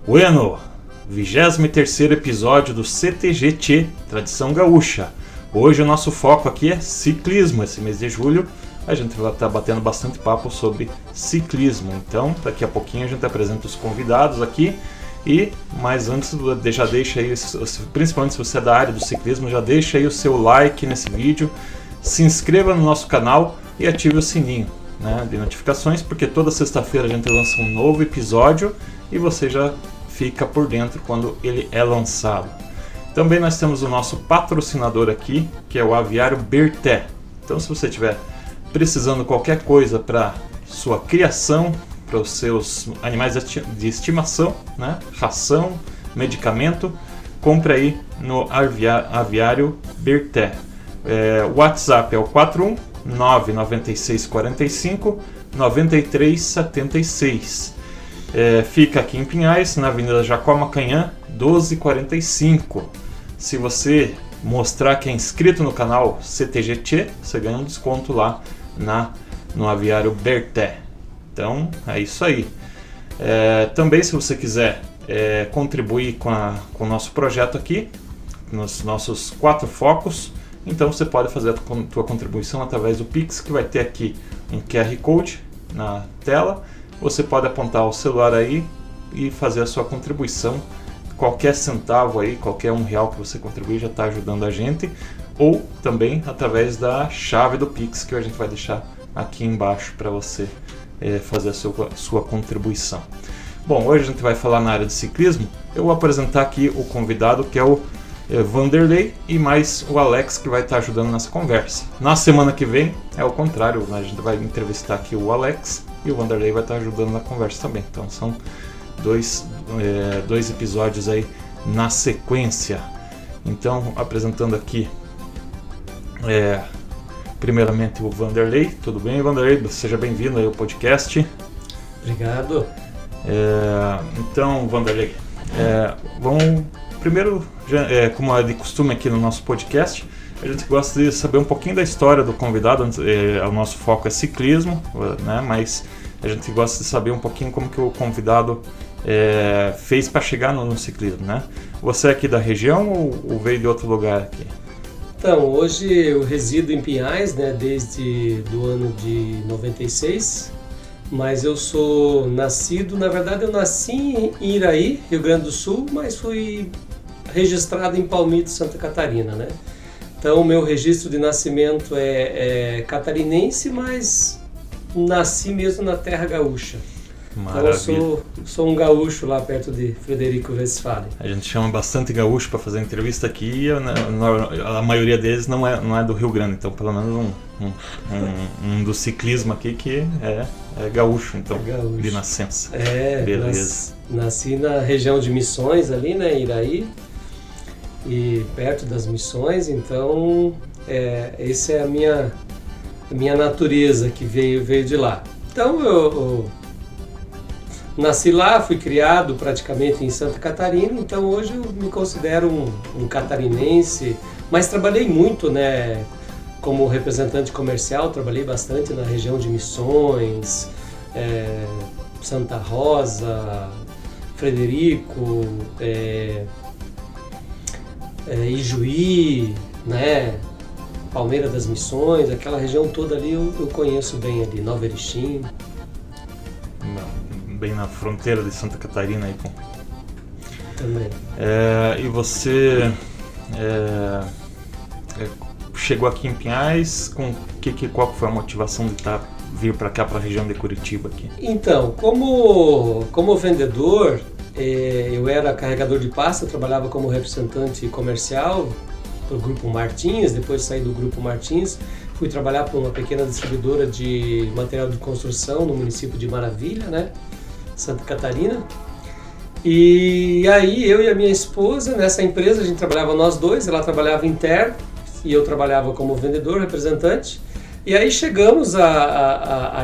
Bueno, 23º episódio do CTG Tchê, Tradição Gaúcha. Hoje o nosso foco aqui é ciclismo. Esse mês de julho a gente vai estar batendo bastante papo sobre ciclismo. Então, daqui a pouquinho a gente apresenta os convidados aqui. Mas antes, já deixa aí, principalmente se você é da área do ciclismo, já deixa aí o seu like nesse vídeo, se inscreva no nosso canal e ative o sininho, né, de notificações, porque toda sexta-feira a gente lança um novo episódio e você já fica por dentro quando ele é lançado. Também nós temos o nosso patrocinador aqui, que é o Aviário Berté. Então, se você estiver precisando de qualquer coisa para sua criação, para os seus animais de estimação, né? Ração, medicamento, compre aí no Aviário Berté. O WhatsApp é o 41996459376. Fica aqui em Pinhais, na Avenida Jacó Macanhã, 1245. Se você mostrar que é inscrito no canal CTG Tchê, você ganha um desconto lá no Aviário Berté. Então, é isso aí. Também, se você quiser contribuir com o nosso projeto aqui, nos nossos 4 focos, então você pode fazer a tua contribuição através do Pix, que vai ter aqui um QR Code na tela. Você pode apontar o celular aí e fazer a sua contribuição. Qualquer centavo aí, qualquer R$1 que você contribuir já está ajudando a gente. Ou também através da chave do Pix, que a gente vai deixar aqui embaixo para você fazer a sua contribuição. Bom, hoje a gente vai falar na área de ciclismo. Eu vou apresentar aqui o convidado, que é o Vanderlei, e mais o Alex, que vai estar ajudando nessa conversa. Na semana que vem é o contrário, a gente vai entrevistar aqui o Alex e o Vanderlei vai estar ajudando na conversa também. Então são dois episódios aí na sequência. Então, apresentando aqui primeiramente o Vanderlei. Tudo bem, Vanderlei? Seja bem-vindo aí ao podcast. Obrigado. Então, Vanderlei, vamos primeiro, como é de costume aqui no nosso podcast, a gente gosta de saber um pouquinho da história do convidado. O nosso foco é ciclismo, né? Mas a gente gosta de saber um pouquinho como que o convidado fez para chegar no ciclismo, né? Você é aqui da região ou veio de outro lugar aqui? Então, hoje eu resido em Pinhais, né, desde do ano de 96, mas eu sou nascido, na verdade eu nasci em Iraí, Rio Grande do Sul, mas fui registrado em Palmito, Santa Catarina, né? Então, o meu registro de nascimento é catarinense, mas nasci mesmo na terra gaúcha. Maravilha. Então eu sou um gaúcho lá perto de Frederico Westphalen. A gente chama bastante gaúcho para fazer entrevista aqui e a maioria deles não é do Rio Grande, então pelo menos um do ciclismo aqui que é gaúcho, então, gaúcho. De nascença. Beleza. Nasci na região de Missões ali, né, Iraí, e perto das Missões, então essa é a minha natureza que veio de lá. Então eu nasci lá, fui criado praticamente em Santa Catarina, então hoje eu me considero um catarinense, mas trabalhei muito, né, como representante comercial, trabalhei bastante na região de Missões, Santa Rosa, Frederico, Ijuí, né, Palmeira das Missões, aquela região toda ali eu conheço bem ali, Nova Erechim. Bem na fronteira de Santa Catarina aí com... Também. E você chegou aqui em Pinhais com qual foi a motivação de vir para cá, para a região de Curitiba aqui? Então, como vendedor, eu era carregador de pasta, eu trabalhava como representante comercial para o Grupo Martins. Depois saí do Grupo Martins, fui trabalhar para uma pequena distribuidora de material de construção no município de Maravilha, né, Santa Catarina. E aí eu e a minha esposa, nessa empresa, a gente trabalhava nós dois, ela trabalhava interno e eu trabalhava como vendedor, representante. E aí chegamos a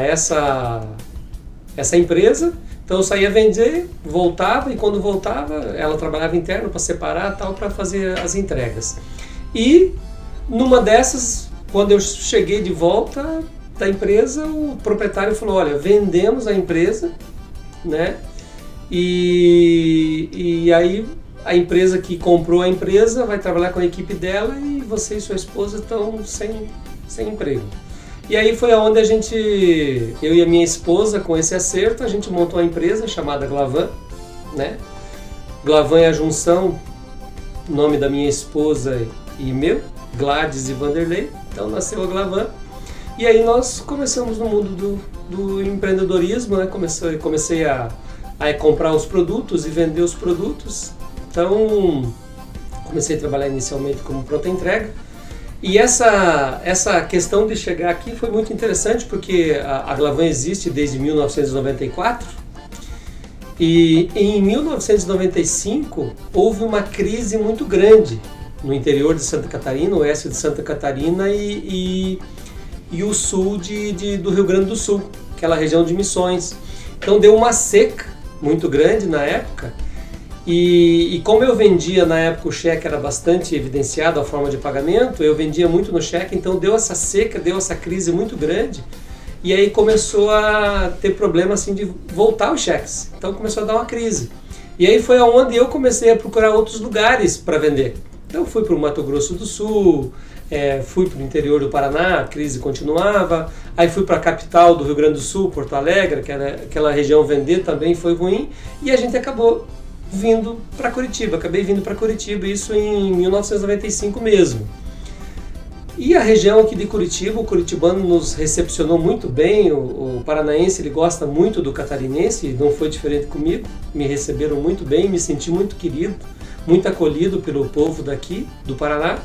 essa empresa, então eu saía vender, voltava, e quando voltava ela trabalhava interno para separar tal, para fazer as entregas. E numa dessas, quando eu cheguei de volta da empresa, o proprietário falou: olha, vendemos a empresa, né? E aí a empresa que comprou a empresa vai trabalhar com a equipe dela e você e sua esposa estão sem emprego. E aí foi aonde eu e a minha esposa, com esse acerto, a gente montou uma empresa chamada Glavan, né? Glavan é a junção, nome da minha esposa e meu, Gladys e Vanderlei, então nasceu a Glavan. E aí nós começamos no mundo do empreendedorismo, né? Comecei a comprar os produtos e vender os produtos. Então comecei a trabalhar inicialmente como pronta entrega. E essa questão de chegar aqui foi muito interessante, porque a Glavan existe desde 1994 e em 1995 houve uma crise muito grande no interior de Santa Catarina, oeste de Santa Catarina e o sul do Rio Grande do Sul, aquela região de Missões. Então deu uma seca muito grande na época. E como eu vendia na época, o cheque era bastante evidenciado, a forma de pagamento, eu vendia muito no cheque, então deu essa seca, deu essa crise muito grande, e aí começou a ter problema assim de voltar os cheques, então começou a dar uma crise. E aí foi onde eu comecei a procurar outros lugares para vender. Então fui para o Mato Grosso do Sul, fui para o interior do Paraná, a crise continuava, aí fui para a capital do Rio Grande do Sul, Porto Alegre, que era aquela região, vender também foi ruim, e a gente acabou vindo para Curitiba, acabei vindo para Curitiba, isso em 1995 mesmo. E a região aqui de Curitiba, o curitibano nos recepcionou muito bem, o paranaense ele gosta muito do catarinense, não foi diferente comigo, me receberam muito bem, me senti muito querido, muito acolhido pelo povo daqui, do Paraná.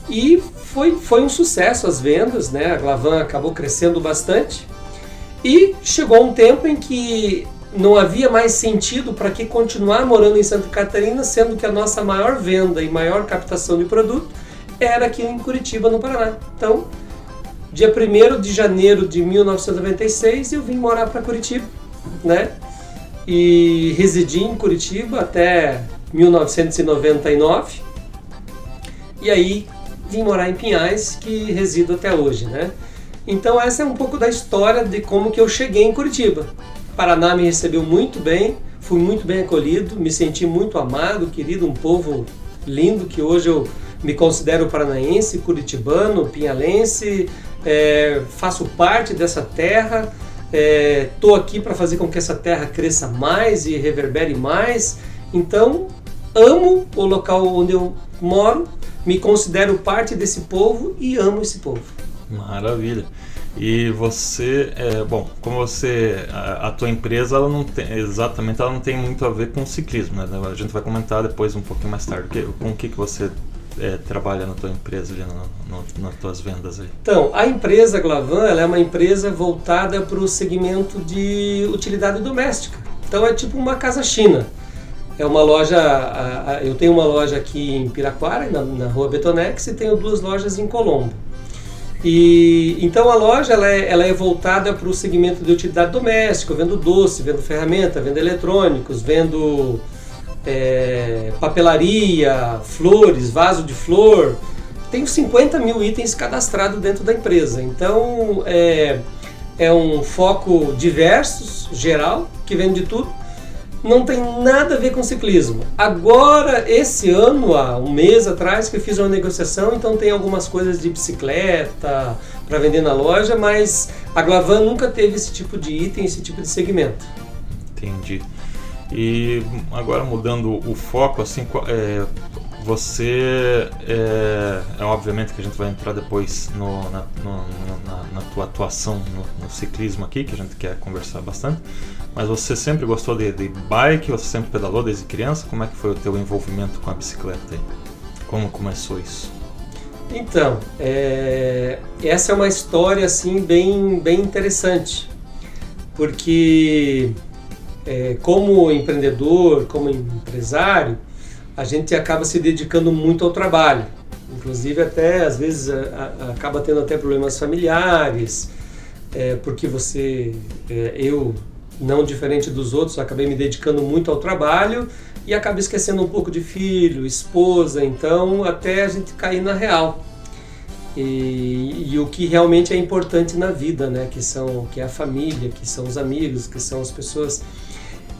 E foi um sucesso as vendas, né? A Glavan acabou crescendo bastante e chegou um tempo em que não havia mais sentido para que continuar morando em Santa Catarina, sendo que a nossa maior venda e maior captação de produto era aqui em Curitiba, no Paraná. Então, dia 1º de janeiro de 1996, eu vim morar para Curitiba, né? E residi em Curitiba até 1999. E aí vim morar em Pinhais, que resido até hoje, né? Então essa é um pouco da história de como que eu cheguei em Curitiba. Paraná me recebeu muito bem, fui muito bem acolhido, me senti muito amado, querido, um povo lindo que hoje eu me considero paranaense, curitibano, pinhalense, faço parte dessa terra, estou aqui para fazer com que essa terra cresça mais e reverbere mais, então amo o local onde eu moro, me considero parte desse povo e amo esse povo. Maravilha. E você, como a tua empresa, ela não tem muito a ver com ciclismo, né? A gente vai comentar depois um pouquinho mais tarde. Com o que você trabalha na tua empresa, ali, nas tuas vendas aí? Então, a empresa Glavan, ela é uma empresa voltada para o segmento de utilidade doméstica. Então é tipo uma casa China. É uma loja, eu tenho uma loja aqui em Piraquara, na rua Betonex, e tenho 2 lojas em Colombo. E então a loja ela é voltada para o segmento de utilidade doméstica. Eu vendo doce, vendo ferramenta, vendo eletrônicos, vendo papelaria, flores, vaso de flor. Tenho 50 mil itens cadastrados dentro da empresa. Então é um foco diverso, geral, que vende de tudo. Não tem nada a ver com ciclismo. Agora, esse ano, há um mês atrás, que eu fiz uma negociação, então tem algumas coisas de bicicleta para vender na loja, mas a Glavan nunca teve esse tipo de item, esse tipo de segmento. Entendi. E agora mudando o foco, assim, você, obviamente que a gente vai entrar depois na tua atuação no ciclismo aqui, que a gente quer conversar bastante, mas você sempre gostou de bike, você sempre pedalou desde criança? Como é que foi o teu envolvimento com a bicicleta aí? Como começou isso? Então, essa é uma história assim, bem interessante, porque como empreendedor, como empresário, a gente acaba se dedicando muito ao trabalho. Inclusive até às vezes acaba tendo até problemas familiares, porque eu, não diferente dos outros, acabei me dedicando muito ao trabalho e acabo esquecendo um pouco de filho, esposa, então até a gente cair na real. E o que realmente é importante na vida, né? Que é a família, que são os amigos, que são as pessoas.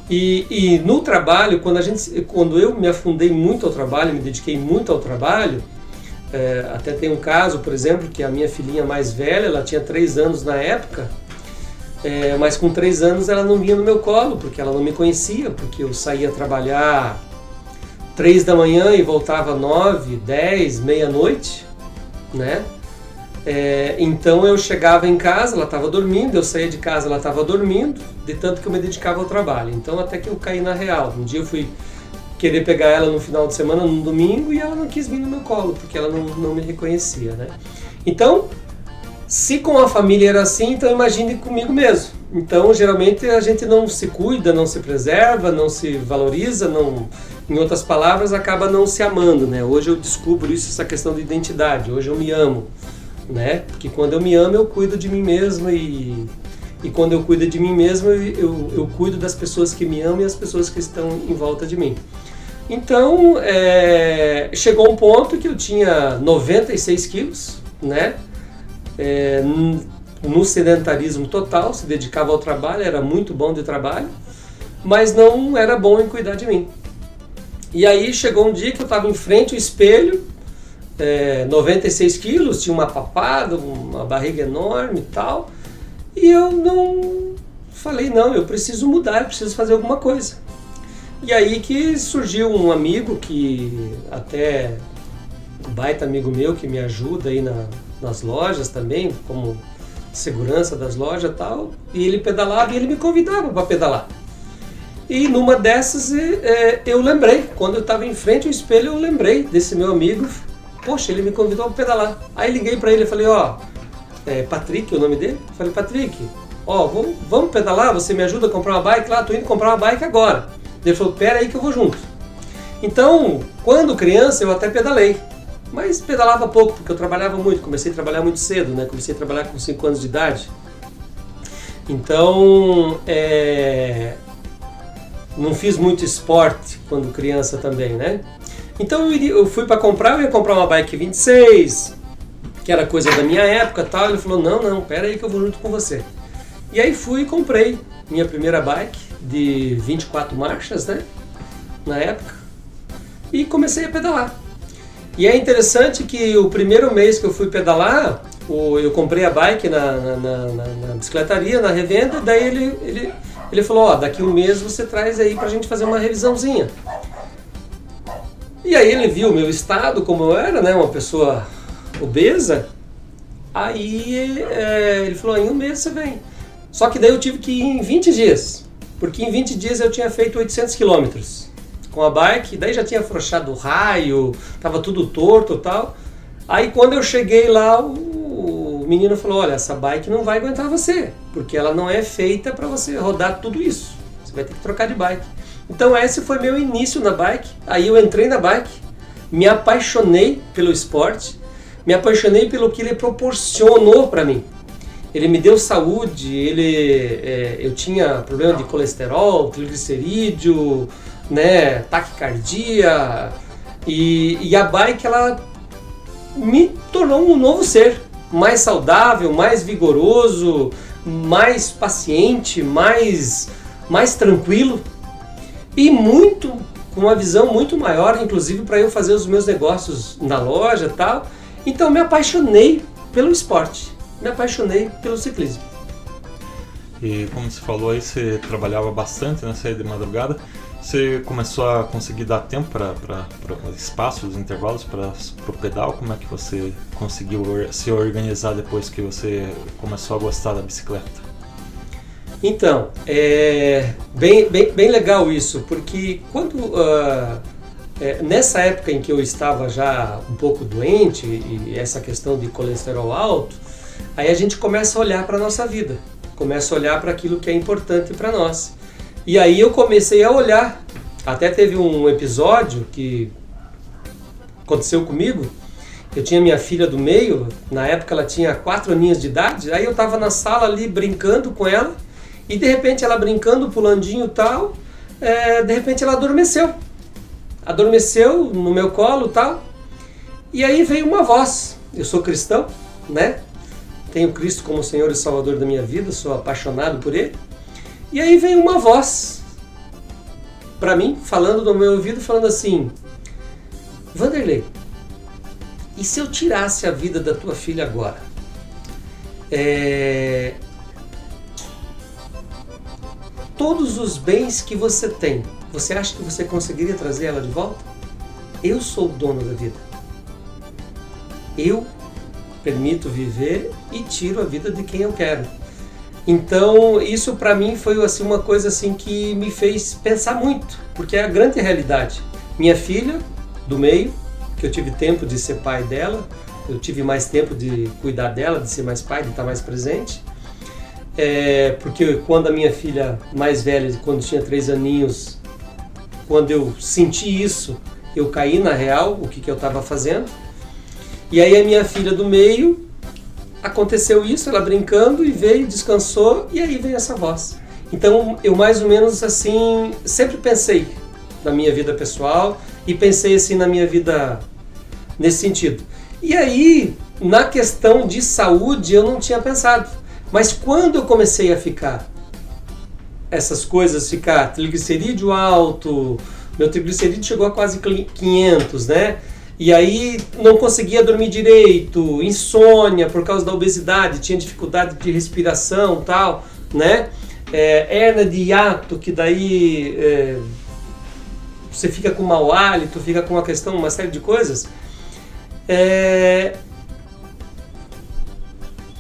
E no trabalho, quando eu me afundei muito ao trabalho, me dediquei muito ao trabalho, até tem um caso, por exemplo, que a minha filhinha mais velha, ela tinha 3 anos na época, mas com 3 anos ela não vinha no meu colo, porque ela não me conhecia, porque eu saía trabalhar 3 da manhã e voltava 9, 10, meia-noite, né? Então eu chegava em casa, ela estava dormindo, eu saía de casa, ela estava dormindo, de tanto que eu me dedicava ao trabalho. Então até que eu caí na real. Um dia eu fui querer pegar ela no final de semana, num domingo, e ela não quis vir no meu colo, porque ela não me reconhecia, né? Então, se com a família era assim, então imagine comigo mesmo. Então, geralmente a gente não se cuida, não se preserva, não se valoriza, em outras palavras, acaba não se amando, né? Hoje eu descubro isso, essa questão de identidade. Hoje eu me amo, né? Porque quando eu me amo, eu cuido de mim mesmo, e quando eu cuido de mim mesmo, eu cuido das pessoas que me amam e as pessoas que estão em volta de mim. Então, chegou um ponto que eu tinha 96 quilos, né? No sedentarismo total, se dedicava ao trabalho, era muito bom de trabalho, mas não era bom em cuidar de mim. E aí chegou um dia que eu estava em frente ao espelho, 96 quilos, tinha uma papada, uma barriga enorme e tal, e eu falei, eu preciso mudar, eu preciso fazer alguma coisa. E aí que surgiu um amigo que até um baita amigo meu que me ajuda aí nas lojas também, como segurança das lojas e tal, e ele pedalava e ele me convidava para pedalar. E numa dessas eu lembrei, quando eu estava em frente ao espelho, eu lembrei desse meu amigo, poxa, ele me convidou para pedalar. Aí liguei para ele e falei, Patrick, é o nome dele? Falei, Patrick, vamos pedalar, você me ajuda a comprar uma bike? Lá, tô indo comprar uma bike agora. Ele falou, pera aí que eu vou junto. Então, quando criança, eu até pedalei, mas pedalava pouco, porque eu trabalhava muito, comecei a trabalhar muito cedo, né? Comecei a trabalhar com 5 anos de idade. Então, não fiz muito esporte quando criança também, né? Então eu fui para comprar, eu ia comprar uma bike 26, que era coisa da minha época e tal. Ele falou, não, pera aí que eu vou junto com você. E aí fui e comprei minha primeira bike de 24 marchas, né? Na época. E comecei a pedalar. E é interessante que o primeiro mês que eu fui pedalar, eu comprei a bike na bicicletaria, na revenda, daí ele falou, daqui um mês você traz aí pra gente fazer uma revisãozinha. E aí ele viu o meu estado, como eu era, né, uma pessoa obesa, aí ele falou, em um mês você vem. Só que daí eu tive que ir em 20 dias, porque em 20 dias eu tinha feito 800 quilômetros com a bike, daí já tinha afrouxado o raio, tava tudo torto e tal. Aí quando eu cheguei lá, o menino falou, olha, essa bike não vai aguentar você, porque ela não é feita para você rodar tudo isso, você vai ter que trocar de bike. Então esse foi meu início na bike. Aí eu entrei na bike, me apaixonei pelo esporte, me apaixonei pelo que ele proporcionou para mim. Ele me deu saúde, eu tinha problema de colesterol, triglicerídeo, né, taquicardia, e a bike ela me tornou um novo ser, mais saudável, mais vigoroso, mais paciente, mais tranquilo e com uma visão muito maior, inclusive para eu fazer os meus negócios na loja e tal. Então me apaixonei pelo esporte, me apaixonei pelo ciclismo. E como você falou aí, você trabalhava bastante, né? Saía de madrugada. Você começou a conseguir dar tempo para espaços, intervalos para o pedal? Como é que você conseguiu se organizar depois que você começou a gostar da bicicleta? Então, bem legal isso, porque nessa época em que eu estava já um pouco doente e essa questão de colesterol alto, aí a gente começa a olhar para a nossa vida, começa a olhar para aquilo que é importante para nós. E aí eu comecei a olhar, até teve um episódio que aconteceu comigo, eu tinha minha filha do meio, na época ela tinha 4 aninhos de idade, aí eu estava na sala ali brincando com ela, e de repente ela brincando, pulandinho e tal, de repente ela adormeceu no meu colo e tal, e aí veio uma voz, eu sou cristão, né? Tenho Cristo como Senhor e Salvador da minha vida, sou apaixonado por Ele. E aí veio uma voz pra mim, falando no meu ouvido, falando assim: Vanderlei, e se eu tirasse a vida da tua filha agora? Todos os bens que você tem, você acha que você conseguiria trazer ela de volta? Eu sou o dono da vida. Eu permito viver e tiro a vida de quem eu quero. Então, isso para mim foi assim, uma coisa assim que me fez pensar muito, porque é a grande realidade. Minha filha, do meio, que eu tive tempo de ser pai dela, eu tive mais tempo de cuidar dela, de ser mais pai, de estar mais presente. Porque quando a minha filha mais velha, quando tinha 3 aninhos, quando eu senti isso, eu caí na real, o que eu estava fazendo. E aí a minha filha do meio, aconteceu isso, ela brincando e veio, descansou, e aí veio essa voz. Então eu mais ou menos assim, sempre pensei na minha vida pessoal e pensei assim na minha vida nesse sentido. E aí, na questão de saúde, eu não tinha pensado. Mas quando eu comecei a ficar, essas coisas, ficar triglicerídeo alto, meu triglicerídeo chegou a quase 500, né? E aí não conseguia dormir direito, insônia por causa da obesidade, tinha dificuldade de respiração, tal, né? Hérnia de hiato, que daí você fica com mau hálito, fica com uma série de coisas.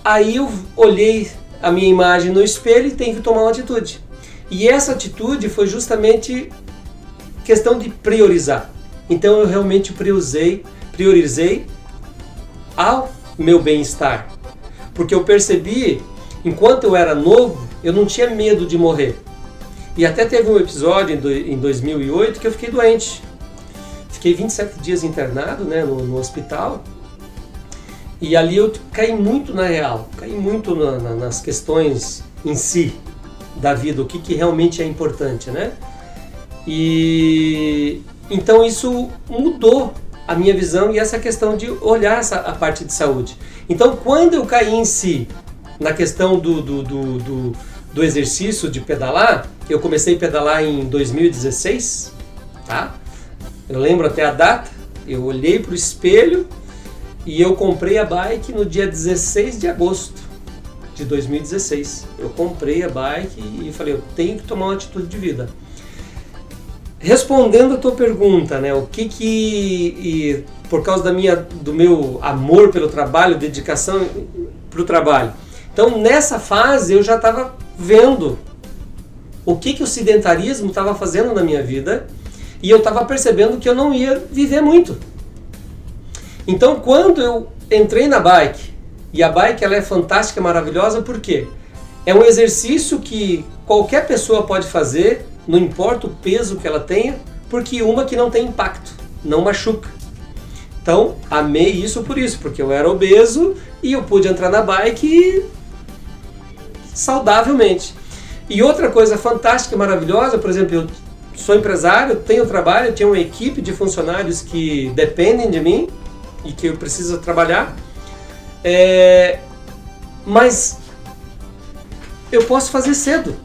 Aí eu olhei a minha imagem no espelho e tenho que tomar uma atitude. E essa atitude foi justamente questão de priorizar. Então eu realmente priorizei ao meu bem-estar. Porque eu percebi, enquanto eu era novo, eu não tinha medo de morrer. E até teve um episódio em 2008 que eu fiquei doente. Fiquei 27 dias internado, né, no hospital. E ali eu caí muito na real, caí muito nas questões em si da vida, o que realmente é importante, né? E então isso mudou a minha visão e essa questão de olhar a parte de saúde. Então quando eu caí em si, na questão do exercício de pedalar, eu comecei a pedalar em 2016, tá? Eu lembro até a data, eu olhei para o espelho e eu comprei a bike no dia 16 de agosto de 2016. Eu comprei a bike e falei, eu tenho que tomar uma atitude de vida. Respondendo a tua pergunta, né, por causa do meu amor pelo trabalho, dedicação para o trabalho. Então, nessa fase, eu já estava vendo o que o sedentarismo estava fazendo na minha vida e eu estava percebendo que eu não ia viver muito. Então, quando eu entrei na bike, e a bike ela é fantástica, maravilhosa, por quê? É um exercício que qualquer pessoa pode fazer, não importa o peso que ela tenha, porque uma que não tem impacto, não machuca. Então, amei isso por isso, porque eu era obeso e eu pude entrar na bike saudavelmente. E outra coisa fantástica e maravilhosa, por exemplo, eu sou empresário, tenho trabalho, tenho uma equipe de funcionários que dependem de mim e que eu preciso trabalhar, mas eu posso fazer cedo.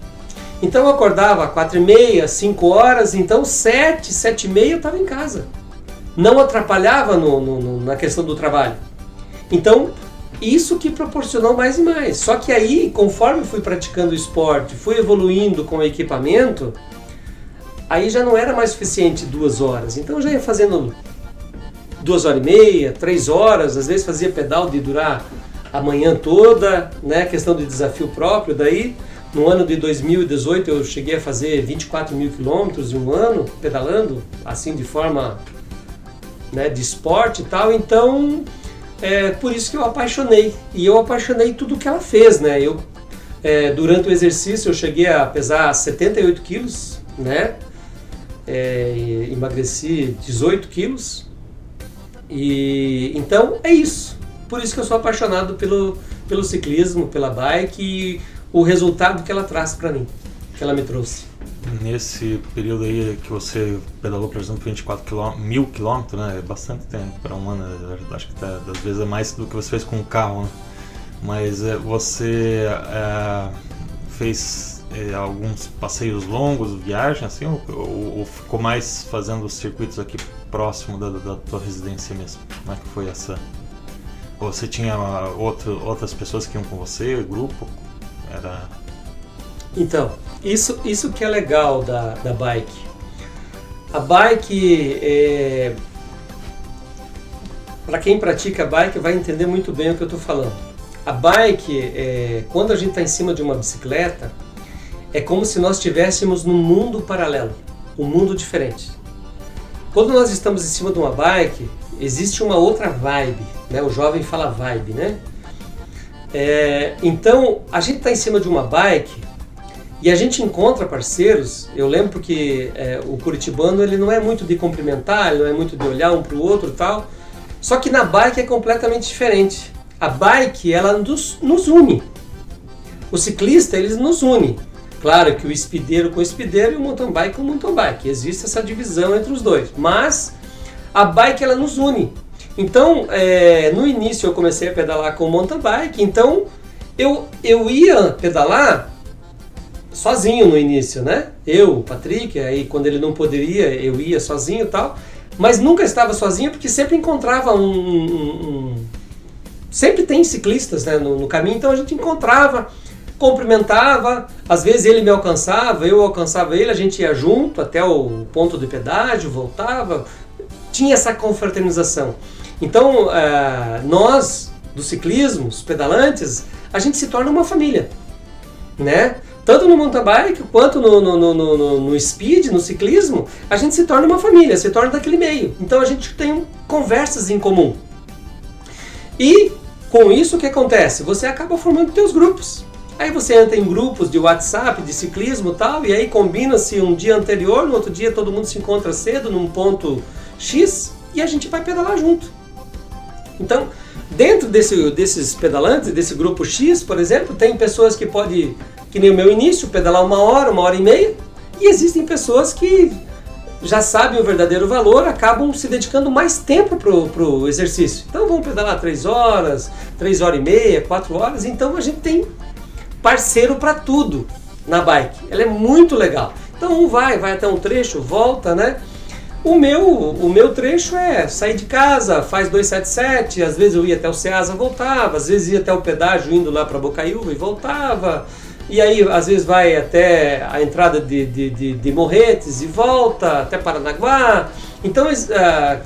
Então eu acordava às 4h30, 5 horas, então 7, 7h30 eu estava em casa. Não atrapalhava na questão do trabalho. Então, isso que proporcionou mais e mais. Só que aí, conforme fui praticando o esporte, fui evoluindo com o equipamento, aí já não era mais suficiente 2 horas. Então eu já ia fazendo 2h30, 3 horas, às vezes fazia pedal de durar a manhã toda, né? Questão de desafio próprio. Daí, no ano de 2018, eu cheguei a fazer 24 mil quilômetros em um ano, pedalando, assim de forma, né, de esporte e tal. Então, por isso que eu apaixonei. E eu apaixonei tudo que ela fez, né? Durante o exercício, eu cheguei a pesar 78 quilos, né? Emagreci 18 quilos. E então é isso. Por isso que eu sou apaixonado pelo ciclismo, pela bike e o resultado que ela traz para mim, que ela me trouxe. Nesse período aí que você pedalou, por exemplo, 24 mil quilômetros, né? É bastante tempo para um ano. Acho que às vezes é mais do que você fez com o carro, né? Mas você fez alguns passeios longos, viagem, assim, ou ficou mais fazendo os circuitos aqui próximo da tua residência mesmo? Como é que foi essa? Ou você tinha outras pessoas que iam com você, grupo? Era... Então, isso que é legal da bike. A bike, para quem pratica bike, vai entender muito bem o que eu estou falando. A bike, quando a gente está em cima de uma bicicleta, é como se nós estivéssemos num mundo paralelo, um mundo diferente. Quando nós estamos em cima de uma bike, existe uma outra vibe, né? O jovem fala vibe, né? Então, a gente está em cima de uma bike e a gente encontra parceiros. Eu lembro que o curitibano ele não é muito de cumprimentar, ele não é muito de olhar um para o outro e tal. Só que na bike é completamente diferente. A bike, ela nos une. O ciclista, eles nos une. Claro que o speedeiro com o speedeiro e o mountain bike com o mountain bike. Existe essa divisão entre os dois. Mas a bike, ela nos une. Então, no início eu comecei a pedalar com o mountain bike. Então, eu ia pedalar sozinho no início, né? O Patrick, aí quando ele não poderia, eu ia sozinho e tal. Mas nunca estava sozinho porque sempre encontrava sempre tem ciclistas, né, no caminho, então a gente encontrava, cumprimentava, às vezes ele me alcançava, eu alcançava ele, a gente ia junto até o ponto de pedágio, voltava, tinha essa confraternização. Então, nós, do ciclismo, os pedalantes, a gente se torna uma família, né? Tanto no mountain bike quanto no speed, no ciclismo, a gente se torna uma família, se torna daquele meio. Então a gente tem conversas em comum. E com isso o que acontece? Você acaba formando teus grupos. Aí você entra em grupos de WhatsApp, de ciclismo e tal, e aí combina-se um dia anterior, no outro dia todo mundo se encontra cedo num ponto X e a gente vai pedalar junto. Então, dentro desses pedalantes, desse grupo X, por exemplo, tem pessoas que podem, que nem o meu início, pedalar 1 hora e meia, e existem pessoas que já sabem o verdadeiro valor, acabam se dedicando mais tempo para o exercício. Então vão pedalar 3 horas, 3 horas e meia, 4 horas, então a gente tem parceiro para tudo na bike. Ela é muito legal. Então vai até um trecho, volta, né? O meu trecho é sair de casa, faz 277, às vezes eu ia até o Ceasa, voltava, às vezes ia até o pedágio indo lá para Bocaiúva e voltava, e aí às vezes vai até a entrada de Morretes e volta até Paranaguá. Então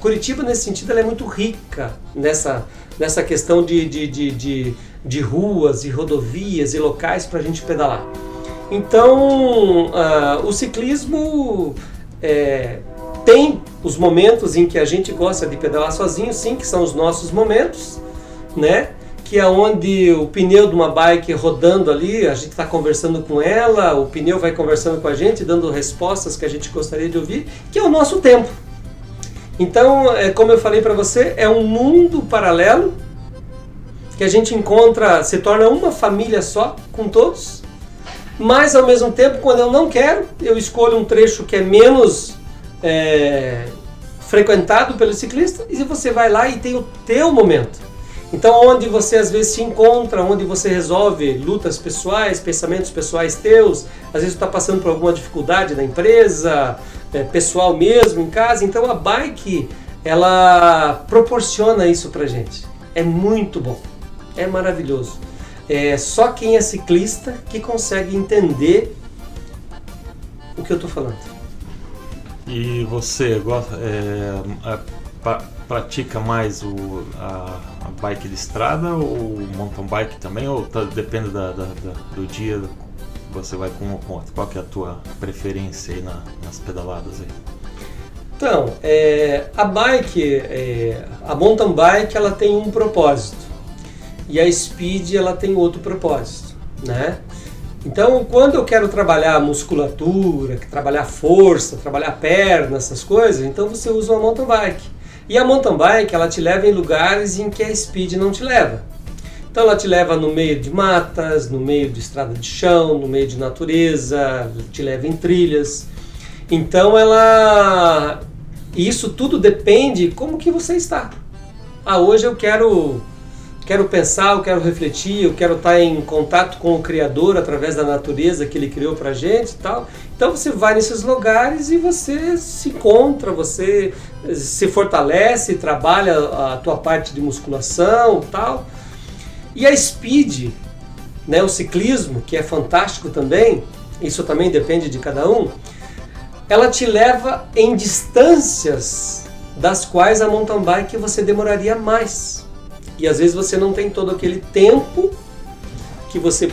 Curitiba nesse sentido ela é muito rica nessa questão de ruas e rodovias e locais para a gente pedalar. Então o ciclismo tem os momentos em que a gente gosta de pedalar sozinho, sim, que são os nossos momentos, né? Que é onde o pneu de uma bike rodando ali, a gente está conversando com ela, o pneu vai conversando com a gente, dando respostas que a gente gostaria de ouvir, que é o nosso tempo. Então, como eu falei para você, é um mundo paralelo que a gente encontra, se torna uma família só com todos, mas ao mesmo tempo, quando eu não quero, eu escolho um trecho que é menos frequentado pelo ciclista e você vai lá e tem o teu momento. Então, onde você às vezes se encontra, onde você resolve lutas pessoais, pensamentos pessoais teus, às vezes está passando por alguma dificuldade na empresa, pessoal mesmo, em casa. Então, a bike, ela proporciona isso pra gente. É muito bom, é maravilhoso. Só quem é ciclista que consegue entender o que eu estou falando. E você pratica mais a bike de estrada ou o mountain bike também? Ou depende do dia você vai com um ou com outro? Qual que é a tua preferência aí nas pedaladas aí? Então, a bike, a mountain bike ela tem um propósito e a speed ela tem outro propósito, né? Então, quando eu quero trabalhar musculatura, trabalhar força, trabalhar perna, essas coisas, então você usa uma mountain bike. E a mountain bike, ela te leva em lugares em que a speed não te leva. Então, ela te leva no meio de matas, no meio de estrada de chão, no meio de natureza, te leva em trilhas. Então, isso tudo depende como que você está. Hoje eu quero quero pensar, eu quero refletir, eu quero estar em contato com o Criador através da natureza que Ele criou pra gente e tal. Então você vai nesses lugares e você se encontra, você se fortalece, trabalha a tua parte de musculação e tal. E a Speed, né, o ciclismo, que é fantástico também, isso também depende de cada um, ela te leva em distâncias das quais a mountain bike você demoraria mais. E às vezes você não tem todo aquele tempo que você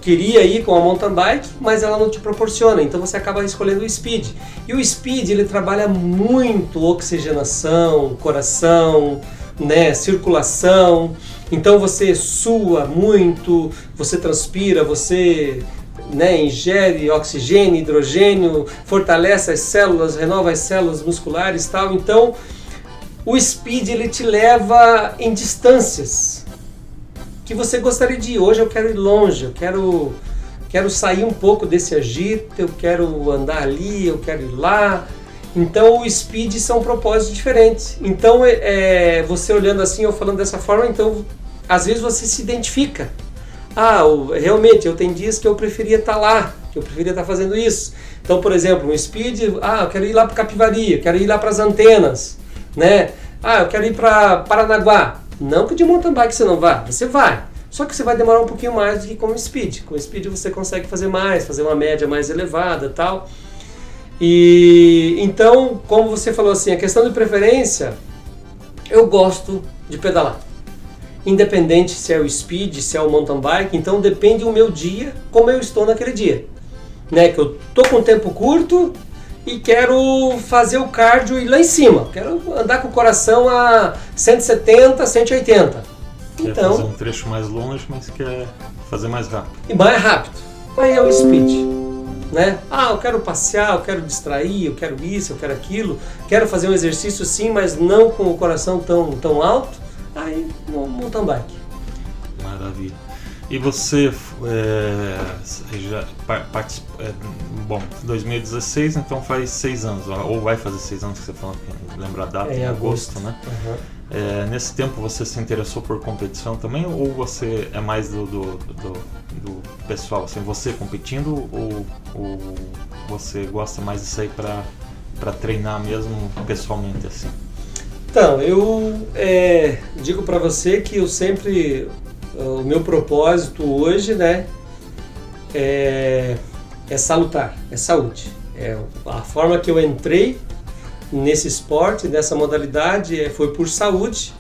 queria ir com a mountain bike, mas ela não te proporciona, então você acaba escolhendo o Speed. E o Speed, ele trabalha muito oxigenação, coração, né, circulação, então você sua muito, você transpira, você, né, ingere oxigênio, hidrogênio, fortalece as células, renova as células musculares e tal. Então o Speed, ele te leva em distâncias que você gostaria de ir. Hoje eu quero ir longe, eu quero sair um pouco desse agito, eu quero andar ali, eu quero ir lá. Então o Speed são propósitos diferentes. Então você olhando assim ou falando dessa forma, então às vezes você se identifica. Realmente eu tenho dias que eu preferia estar lá, que eu preferia estar fazendo isso. Então, por exemplo, um Speed, eu quero ir lá para Capivari, eu quero ir lá para as Antenas, né? Eu quero ir para Paranaguá. Não que de mountain bike você não vá, você vai. Só que você vai demorar um pouquinho mais do que com o Speed. Com o Speed você consegue fazer mais, fazer uma média mais elevada e tal. E então, como você falou assim, a questão de preferência, eu gosto de pedalar. Independente se é o Speed, se é o mountain bike, então depende do meu dia, como eu estou naquele dia. Né? Que eu tô com tempo curto e quero fazer o cardio e lá em cima. Quero andar com o coração a 170, 180. Quer então, fazer um trecho mais longe, mas quer fazer mais rápido. E mais rápido. Aí é o Speed. Né? Eu quero passear, eu quero distrair, eu quero isso, eu quero aquilo. Quero fazer um exercício sim, mas não com o coração tão alto. Aí no mountain bike. Maravilha. E você já participou, 2016, então faz 6 anos, ou vai fazer 6 anos que você falou, que lembra a data, em agosto, né? Uhum. Nesse tempo você se interessou por competição também, ou você é mais do pessoal, assim, você competindo, ou você gosta mais de sair para treinar mesmo pessoalmente, assim? Então, eu digo para você que eu sempre... O meu propósito hoje, né, é salutar, é saúde. A forma que eu entrei nesse esporte, nessa modalidade, foi por saúde.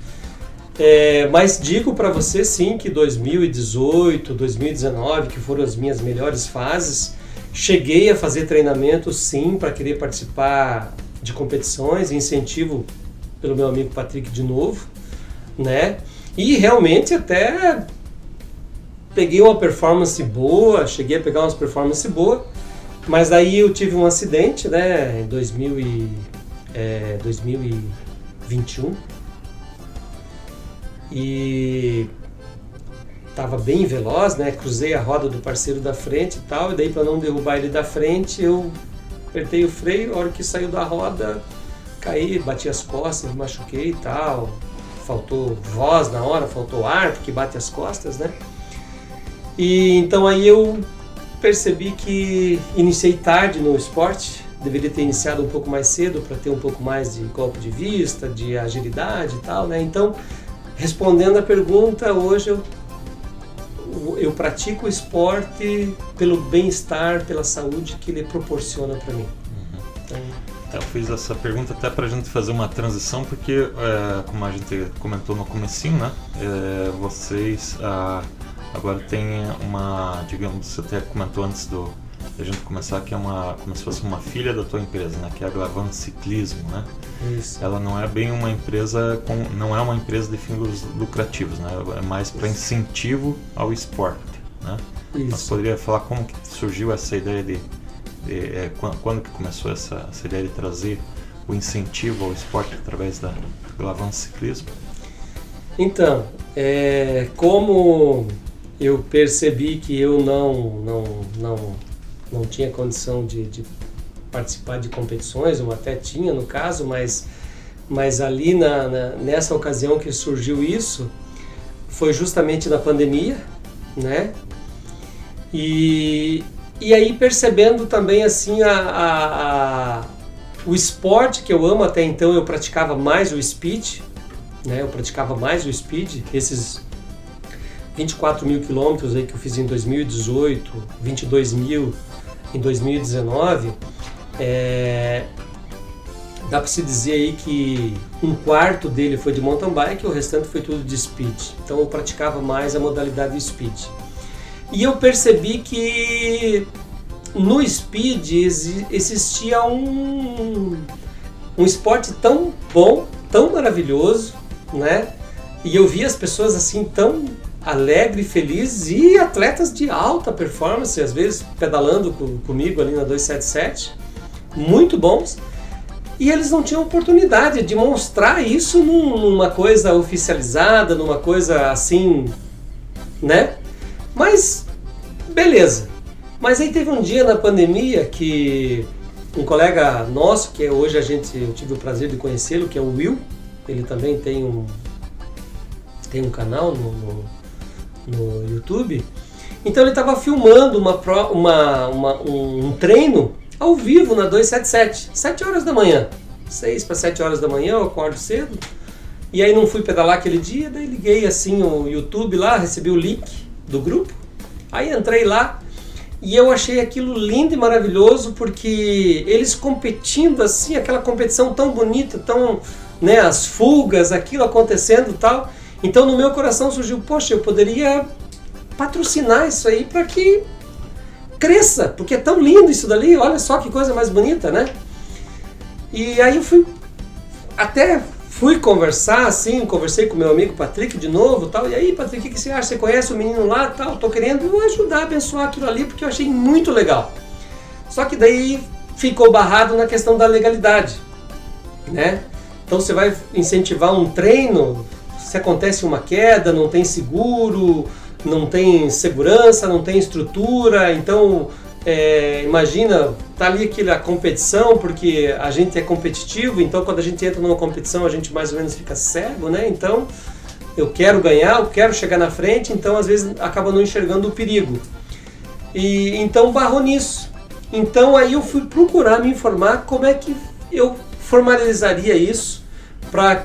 Mas digo para você sim que 2018, 2019, que foram as minhas melhores fases, cheguei a fazer treinamento sim para querer participar de competições, incentivo pelo meu amigo Patrick de novo, né? E realmente até peguei uma performance boa, cheguei a pegar umas performances boas, mas daí eu tive um acidente, né, em 2021 e estava bem veloz, né, cruzei a roda do parceiro da frente e tal, e daí para não derrubar ele da frente eu apertei o freio, a hora que saiu da roda caí, bati as costas, me machuquei e tal. Faltou voz na hora, faltou ar, porque bate as costas, né? E então aí eu percebi que iniciei tarde no esporte, deveria ter iniciado um pouco mais cedo para ter um pouco mais de golpe de vista, de agilidade e tal, né? Então, respondendo a pergunta, hoje eu pratico o esporte pelo bem-estar, pela saúde que ele proporciona para mim. Então, eu fiz essa pergunta até para a gente fazer uma transição, porque, como a gente comentou no comecinho, né, vocês agora têm uma, digamos, você até comentou antes da gente começar, que é como se fosse uma filha da tua empresa, né, que é a Glavan Ciclismo, né? Isso. Ela não é bem uma empresa não é uma empresa de fins lucrativos, né? É mais para incentivo ao esporte, né? Isso. Mas poderia falar como que surgiu essa ideia quando que começou essa ideia de trazer o incentivo ao esporte através da Glavan Ciclismo? Então, como eu percebi que eu não tinha condição de participar de competições, ou até tinha no caso, mas mas ali nessa ocasião que surgiu isso, foi justamente na pandemia, né? E aí percebendo também assim o esporte que eu amo. Até então eu praticava mais o speed, né? Esses 24 mil quilômetros aí que eu fiz em 2018, 22 mil em 2019, dá para se dizer aí que um quarto dele foi de mountain bike, o restante foi tudo de speed. Então eu praticava mais a modalidade speed. E eu percebi que no speed existia um esporte tão bom, tão maravilhoso, né? E eu via as pessoas assim tão alegres, felizes, e atletas de alta performance, às vezes pedalando comigo ali na 277, muito bons. E eles não tinham oportunidade de mostrar isso numa coisa oficializada, numa coisa assim, né? Mas, beleza. Mas aí teve um dia na pandemia que um colega nosso, que hoje eu tive o prazer de conhecê-lo, que é o Will, ele também tem um canal no YouTube. Então ele estava filmando um treino ao vivo na 277, 7 horas da manhã, 6 para 7 horas da manhã, eu acordo cedo. E aí não fui pedalar aquele dia, daí liguei assim o YouTube lá, recebi o link do grupo, aí entrei lá e eu achei aquilo lindo e maravilhoso, porque eles competindo assim, aquela competição tão bonita, tão, né, as fugas, aquilo acontecendo e tal. Então no meu coração surgiu, poxa, eu poderia patrocinar isso aí para que cresça, porque é tão lindo isso dali, olha só que coisa mais bonita, né? E aí eu fui conversar assim, conversei com meu amigo Patrick de novo, tal. E aí, Patrick, o que você acha? Você conhece o menino lá, tal? Tô querendo ajudar a abençoar aquilo ali, porque eu achei muito legal. Só que daí ficou barrado na questão da legalidade, né? Então você vai incentivar um treino, se acontece uma queda, não tem seguro, não tem segurança, não tem estrutura. Então imagina, tá ali aquela competição, porque a gente é competitivo, então quando a gente entra numa competição a gente mais ou menos fica cego, né? Então eu quero ganhar, eu quero chegar na frente, então às vezes acaba não enxergando o perigo. E então barrou nisso. Então aí eu fui procurar me informar como é que eu formalizaria isso para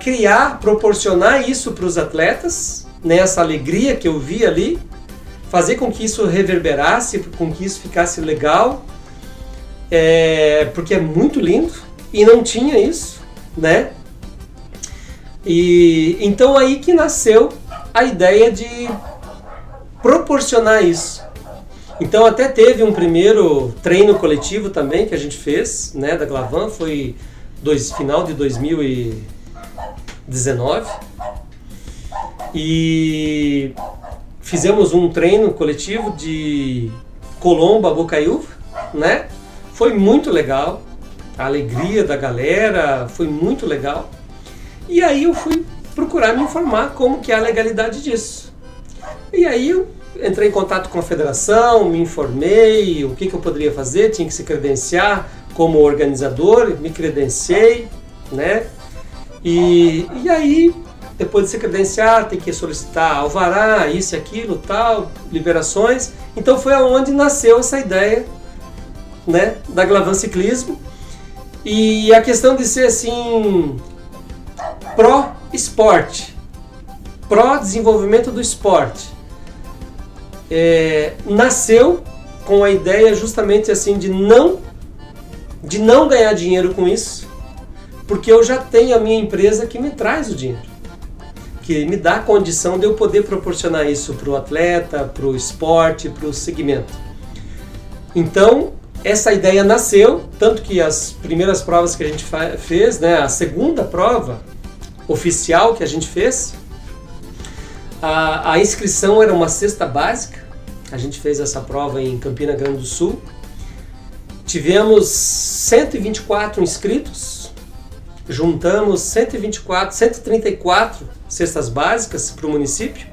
proporcionar isso para os atletas, né, essa alegria que eu vi ali, fazer com que isso reverberasse, com que isso ficasse legal, porque é muito lindo e não tinha isso, né? E então aí que nasceu a ideia de proporcionar isso. Então até teve um primeiro treino coletivo também que a gente fez, né, da Glavan, foi final de 2019. E fizemos um treino coletivo de Colombo a Bocaiúva, né? Foi muito legal, a alegria da galera foi muito legal. E aí eu fui procurar me informar como que é a legalidade disso. E aí eu entrei em contato com a federação, me informei o que eu poderia fazer, tinha que se credenciar como organizador, me credenciei, né? E aí, depois de se credenciar, tem que solicitar alvará, isso e aquilo, tal, liberações. Então foi aonde nasceu essa ideia, né, da Glavan Ciclismo. E a questão de ser assim, pró-esporte, pró-desenvolvimento do esporte, nasceu com a ideia justamente assim de não ganhar dinheiro com isso, porque eu já tenho a minha empresa que me traz o dinheiro, que me dá a condição de eu poder proporcionar isso para o atleta, para o esporte, para o segmento. Então, essa ideia nasceu, tanto que as primeiras provas que a gente fez, né, a segunda prova oficial que a gente fez, a inscrição era uma cesta básica. A gente fez essa prova em Campina Grande do Sul. Tivemos 124 inscritos, juntamos 134 cestas básicas para o município.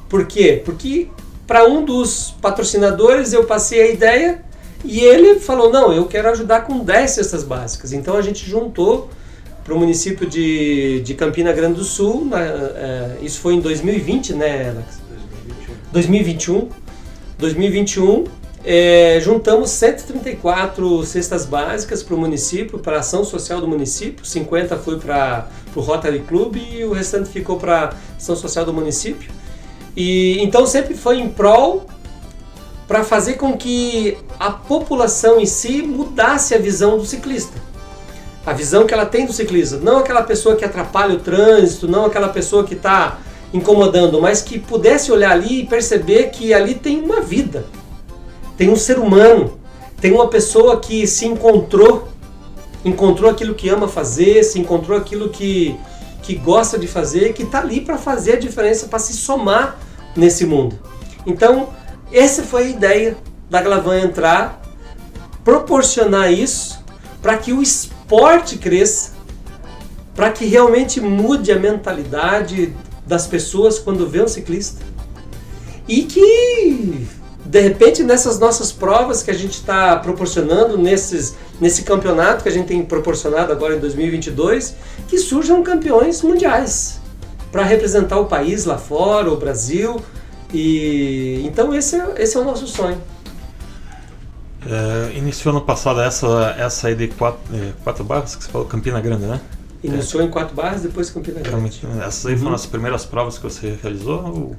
Por quê? Porque para um dos patrocinadores eu passei a ideia E ele falou, não, eu quero ajudar com 10 cestas básicas. Então a gente juntou para o município de Campina Grande do Sul, isso foi em 2020, né, Alex? 2021. 2021, juntamos 134 cestas básicas para o município, para a ação social do município, 50 foi para o Rotary Club e o restante ficou para a ação social do município. E então sempre foi em prol para fazer com que a população em si mudasse a visão do ciclista. A visão que ela tem do ciclista. Não aquela pessoa que atrapalha o trânsito, não aquela pessoa que está incomodando, mas que pudesse olhar ali e perceber que ali tem uma vida. Tem um ser humano. Tem uma pessoa que se encontrou aquilo que ama fazer, se encontrou aquilo que gosta de fazer, que está ali para fazer a diferença, para se somar nesse mundo. Então, essa foi a ideia da Glavan entrar, proporcionar isso para que o esporte cresça, para que realmente mude a mentalidade das pessoas quando vê um ciclista. E que, de repente, nessas nossas provas que a gente está proporcionando, nesse campeonato que a gente tem proporcionado agora em 2022, que surjam campeões mundiais para representar o país lá fora, o Brasil. E então esse é o nosso sonho. Iniciou no passado essa aí de 4 barras que você falou, Campina Grande, né? Iniciou em 4 barras, depois Campina Grande. Essas aí foram as primeiras provas que você realizou? Ou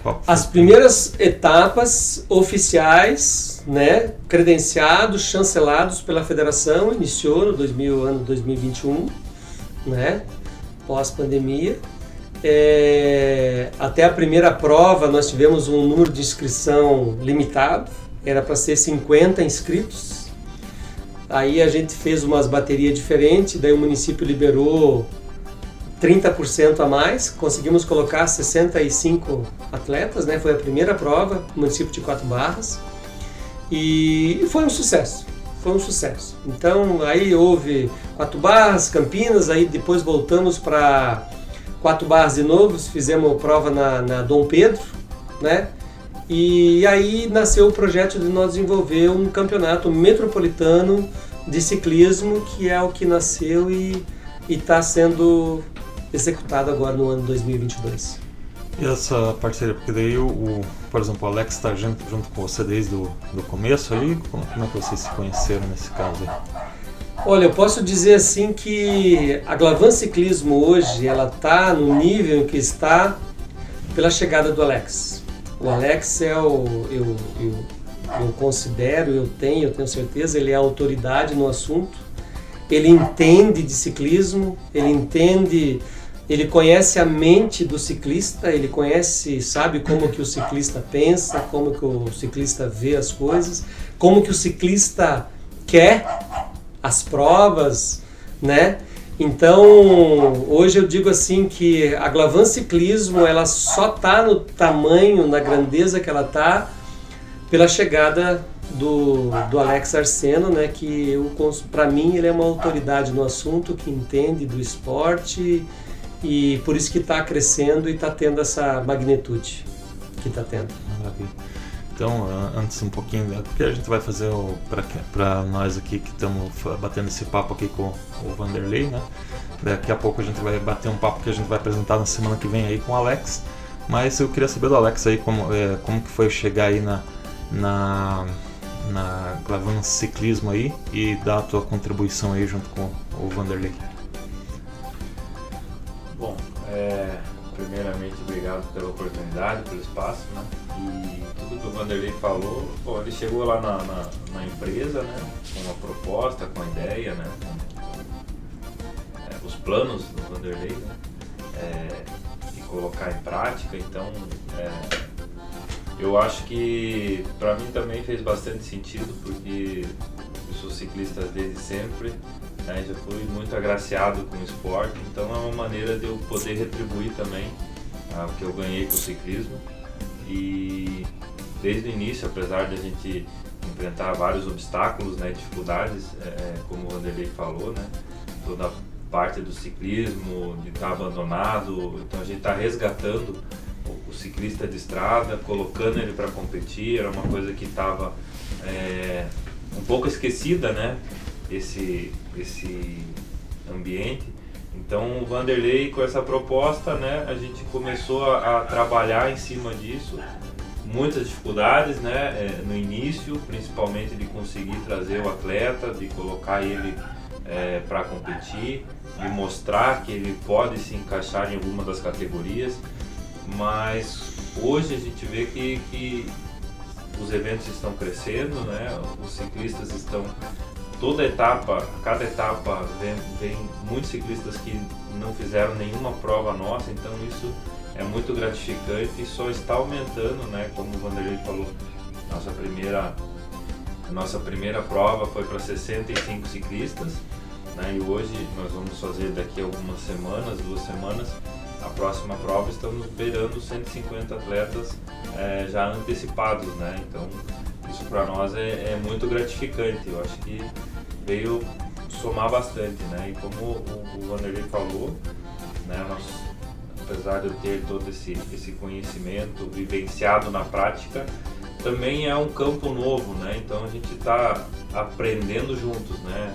qual foi? As primeiras etapas oficiais, né, credenciados, chancelados pela federação, iniciou no ano 2021, né, pós-pandemia. Até a primeira prova nós tivemos um número de inscrição limitado, era para ser 50 inscritos. Aí a gente fez umas baterias diferentes, daí o município liberou 30% a mais, conseguimos colocar 65 atletas, né? Foi a primeira prova, município de 4 barras, e foi um sucesso. Então aí houve 4 barras, Campinas, aí depois voltamos para 4 barras de novo, fizemos prova na Dom Pedro, né? E aí nasceu o projeto de nós desenvolver um campeonato metropolitano de ciclismo, que é o que nasceu e está sendo executado agora no ano 2022. E essa parceria, porque daí, por exemplo, o Alex está junto com você desde o começo aí, como é que vocês se conheceram nesse caso aí? Olha, eu posso dizer assim que a Glavan Ciclismo hoje, ela está no nível em que está pela chegada do Alex. O Alex eu considero, eu tenho certeza, ele é autoridade no assunto, ele entende de ciclismo, ele conhece a mente do ciclista, ele sabe como que o ciclista pensa, como que o ciclista vê as coisas, como que o ciclista quer as provas, né? Então, hoje eu digo assim que a Glavan Ciclismo, ela só está no tamanho, na grandeza que ela está, pela chegada do Alex Arseno, né? Que para mim ele é uma autoridade no assunto, que entende do esporte e por isso que está crescendo e está tendo essa magnitude que está tendo. Maravilha. Então, antes um pouquinho, porque a gente vai fazer para nós aqui que estamos batendo esse papo aqui com o Vanderlei, né? Daqui a pouco a gente vai bater um papo que a gente vai apresentar na semana que vem aí com o Alex. Mas eu queria saber do Alex aí como que foi chegar aí na Glavan Ciclismo aí e dar a tua contribuição aí junto com o Vanderlei. Bom, primeiramente obrigado pela oportunidade, pelo espaço, né? E tudo que o Vanderlei falou, bom, ele chegou lá na empresa, né? Com uma proposta, com a ideia, né? Com os planos do Vanderlei, né? E colocar em prática. Então, eu acho que para mim também fez bastante sentido, porque eu sou ciclista desde sempre, né? Já fui muito agraciado com o esporte, então é uma maneira de eu poder retribuir também o que eu ganhei com o ciclismo. E desde o início, apesar de a gente enfrentar vários obstáculos, né, dificuldades, como o Vanderlei falou, né, toda a parte do ciclismo, de estar abandonado, então a gente está resgatando o ciclista de estrada, colocando ele para competir, era uma coisa que estava um pouco esquecida, né, esse ambiente. Então o Vanderlei, com essa proposta, né, a gente começou a trabalhar em cima disso. Muitas dificuldades, né, no início, principalmente de conseguir trazer o atleta, de colocar ele para competir, de mostrar que ele pode se encaixar em alguma das categorias, mas hoje a gente vê que os eventos estão crescendo, né, os ciclistas estão, cada etapa vem muitos ciclistas que não fizeram nenhuma prova nossa, então isso é muito gratificante e só está aumentando, né? Como o Vanderlei falou, nossa primeira prova foi para 65 ciclistas, né? E hoje nós vamos fazer daqui a algumas semanas, 2 semanas, a próxima prova, estamos beirando 150 atletas já antecipados, né? Então isso para nós é muito gratificante, eu acho que veio somar bastante, né? E como o Vanderlei falou, né? Apesar de eu ter todo esse conhecimento vivenciado na prática, também é um campo novo, né? Então a gente está aprendendo juntos, né?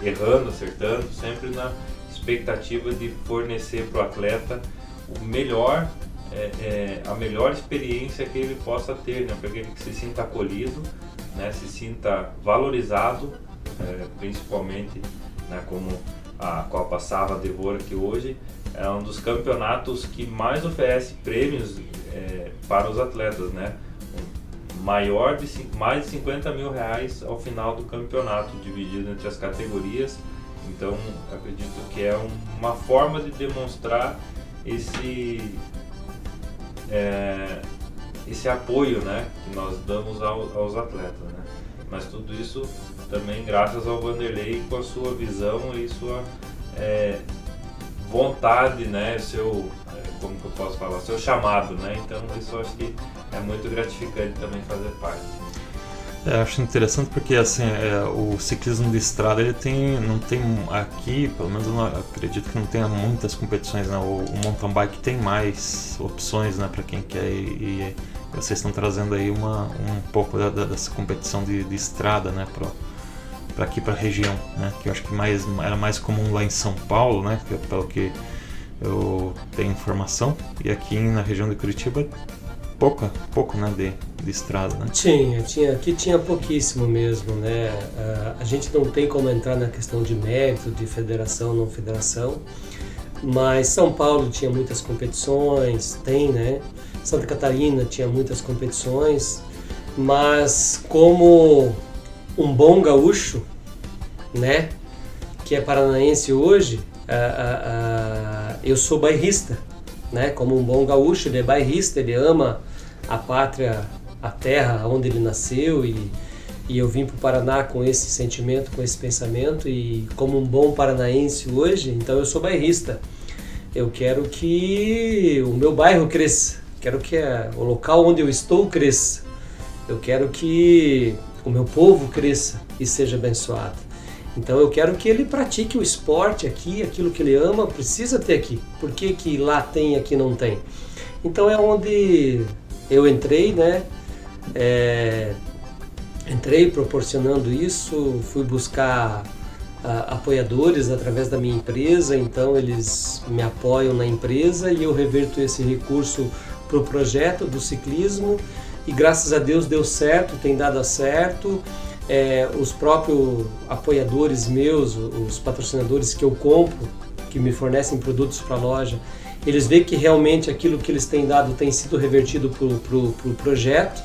Errando, acertando, sempre na expectativa de fornecer para o atleta o melhor, a melhor experiência que ele possa ter, né? Para que ele se sinta acolhido, né? Se sinta valorizado, principalmente, né? Como a Copa Sava Devora, que hoje é um dos campeonatos que mais oferece prêmios para os atletas, né? Mais de 50 mil reais ao final do campeonato, dividido entre as categorias. Então, acredito que é uma forma de demonstrar esse apoio, né, que nós damos aos atletas, né? Mas tudo isso também graças ao Vanderlei, com a sua visão e sua vontade, né, como que eu posso falar, seu chamado, né? Então isso eu acho que é muito gratificante também fazer parte. Eu acho interessante porque assim, o ciclismo de estrada ele não tem aqui, pelo menos eu acredito que não tenha muitas competições, né? O mountain bike tem mais opções, né, para quem quer e vocês estão trazendo aí um pouco dessa competição de estrada, né, para aqui para a região, né, que eu acho que era mais comum lá em São Paulo, né, pelo que eu tenho informação, e aqui na região de Curitiba pouco, né, de estrada, né? Aqui tinha pouquíssimo mesmo, né? A gente não tem como entrar na questão de mérito, de federação, não federação, mas São Paulo tinha muitas competições, né? Santa Catarina tinha muitas competições, mas como um bom gaúcho, né, que é paranaense hoje, eu sou bairrista, né? Como um bom gaúcho, ele é bairrista, ele ama a pátria, a terra onde ele nasceu e eu vim para o Paraná com esse sentimento, com esse pensamento e como um bom paranaense hoje, então eu sou bairrista. Eu quero que o meu bairro cresça, quero que o local onde eu estou cresça, eu quero que o meu povo cresça e seja abençoado. Então eu quero que ele pratique o esporte aqui, aquilo que ele ama, precisa ter aqui. Por que lá tem e aqui não tem? Então é onde eu entrei, né? Entrei proporcionando isso, fui buscar apoiadores através da minha empresa, então eles me apoiam na empresa e eu reverto esse recurso para o projeto do ciclismo e graças a Deus deu certo, tem dado certo. Os próprios apoiadores meus, os patrocinadores que eu compro, que me fornecem produtos para a loja, eles veem que realmente aquilo que eles têm dado tem sido revertido para o projeto.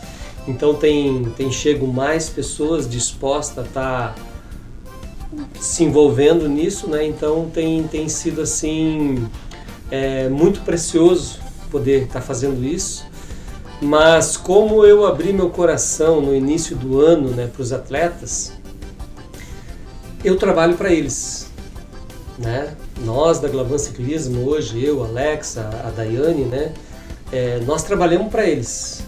Então tem chego mais pessoas dispostas a estar se envolvendo nisso, né? Então tem sido assim muito precioso poder estar fazendo isso. Mas como eu abri meu coração no início do ano, né, para os atletas, eu trabalho para eles, né? Nós da Glavan Ciclismo hoje, eu, a Alexa, a Daiane, né, nós trabalhamos para eles.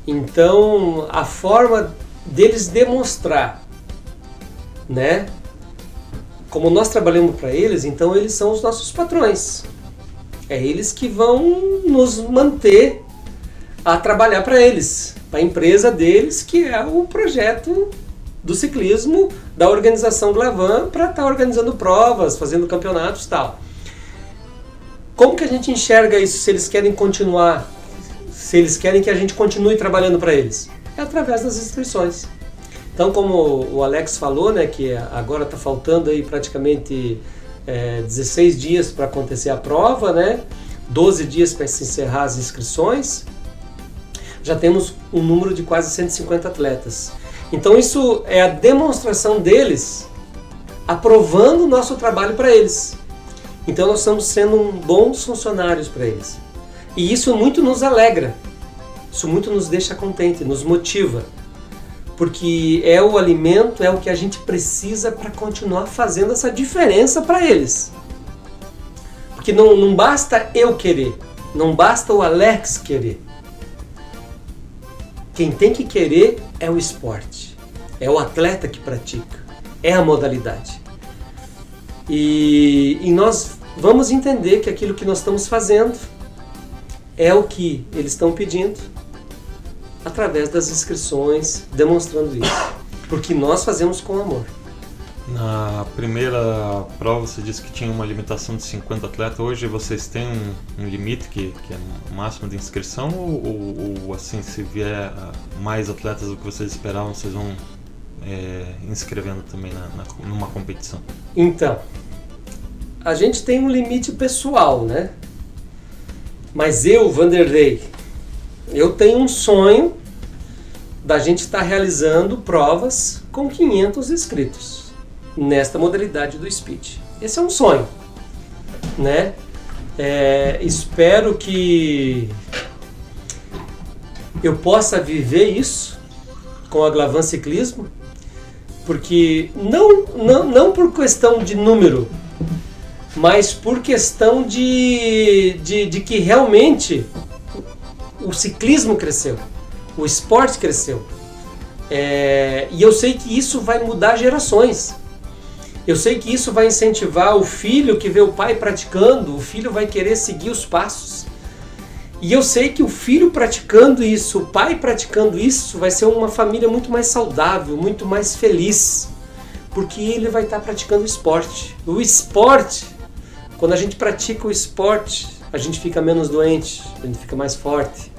Então a forma deles demonstrar, né, como nós trabalhamos para eles, então eles são os nossos patrões. É eles que vão nos manter a trabalhar para eles, para a empresa deles, que é o projeto do ciclismo, da organização do Lavan, para estar organizando provas, fazendo campeonatos e tal. Como que a gente enxerga isso, se eles querem continuar, se eles querem que a gente continue trabalhando para eles? É através das inscrições. Então, como o Alex falou, né, que agora está faltando aí praticamente 16 dias para acontecer a prova, né, 12 dias para se encerrar as inscrições, já temos um número de quase 150 atletas. Então isso é a demonstração deles aprovando o nosso trabalho para eles. Então nós estamos sendo bons funcionários para eles. E isso muito nos alegra, isso muito nos deixa contente, nos motiva. Porque é o alimento, é o que a gente precisa para continuar fazendo essa diferença para eles. Porque não basta eu querer, não basta o Alex querer. Quem tem que querer é o esporte, é o atleta que pratica, é a modalidade. E nós vamos entender que aquilo que nós estamos fazendo é o que eles estão pedindo através das inscrições, demonstrando isso. Porque nós fazemos com amor. Na primeira prova você disse que tinha uma limitação de 50 atletas. Hoje vocês têm um limite que é o máximo de inscrição ou assim, se vier mais atletas do que vocês esperavam, vocês vão inscrevendo também numa competição? Então, a gente tem um limite pessoal, né? Mas eu, Vanderlei, eu tenho um sonho da gente estar realizando provas com 500 inscritos nesta modalidade do Speed. Esse é um sonho, né? Espero que eu possa viver isso com a Glavan Ciclismo, porque não por questão de número, mas por questão de que realmente o ciclismo cresceu, o esporte cresceu. E eu sei que isso vai mudar gerações. Eu sei que isso vai incentivar o filho que vê o pai praticando, o filho vai querer seguir os passos. E eu sei que o filho praticando isso, o pai praticando isso, vai ser uma família muito mais saudável, muito mais feliz, porque ele vai estar praticando esporte. O esporte, quando a gente pratica o esporte, a gente fica menos doente, a gente fica mais forte.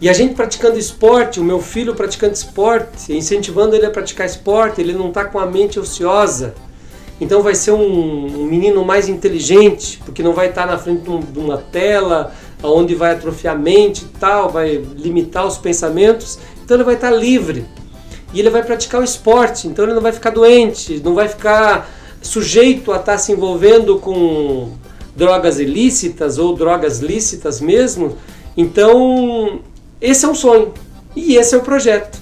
E a gente praticando esporte, o meu filho praticando esporte, incentivando ele a praticar esporte, ele não está com a mente ociosa. Então vai ser um menino mais inteligente, porque não vai estar na frente de uma tela, onde vai atrofiar a mente e tal, vai limitar os pensamentos. Então ele vai estar livre. E ele vai praticar o esporte, então ele não vai ficar doente, não vai ficar sujeito a estar se envolvendo com drogas ilícitas ou drogas lícitas mesmo. Então esse é um sonho e esse é o projeto.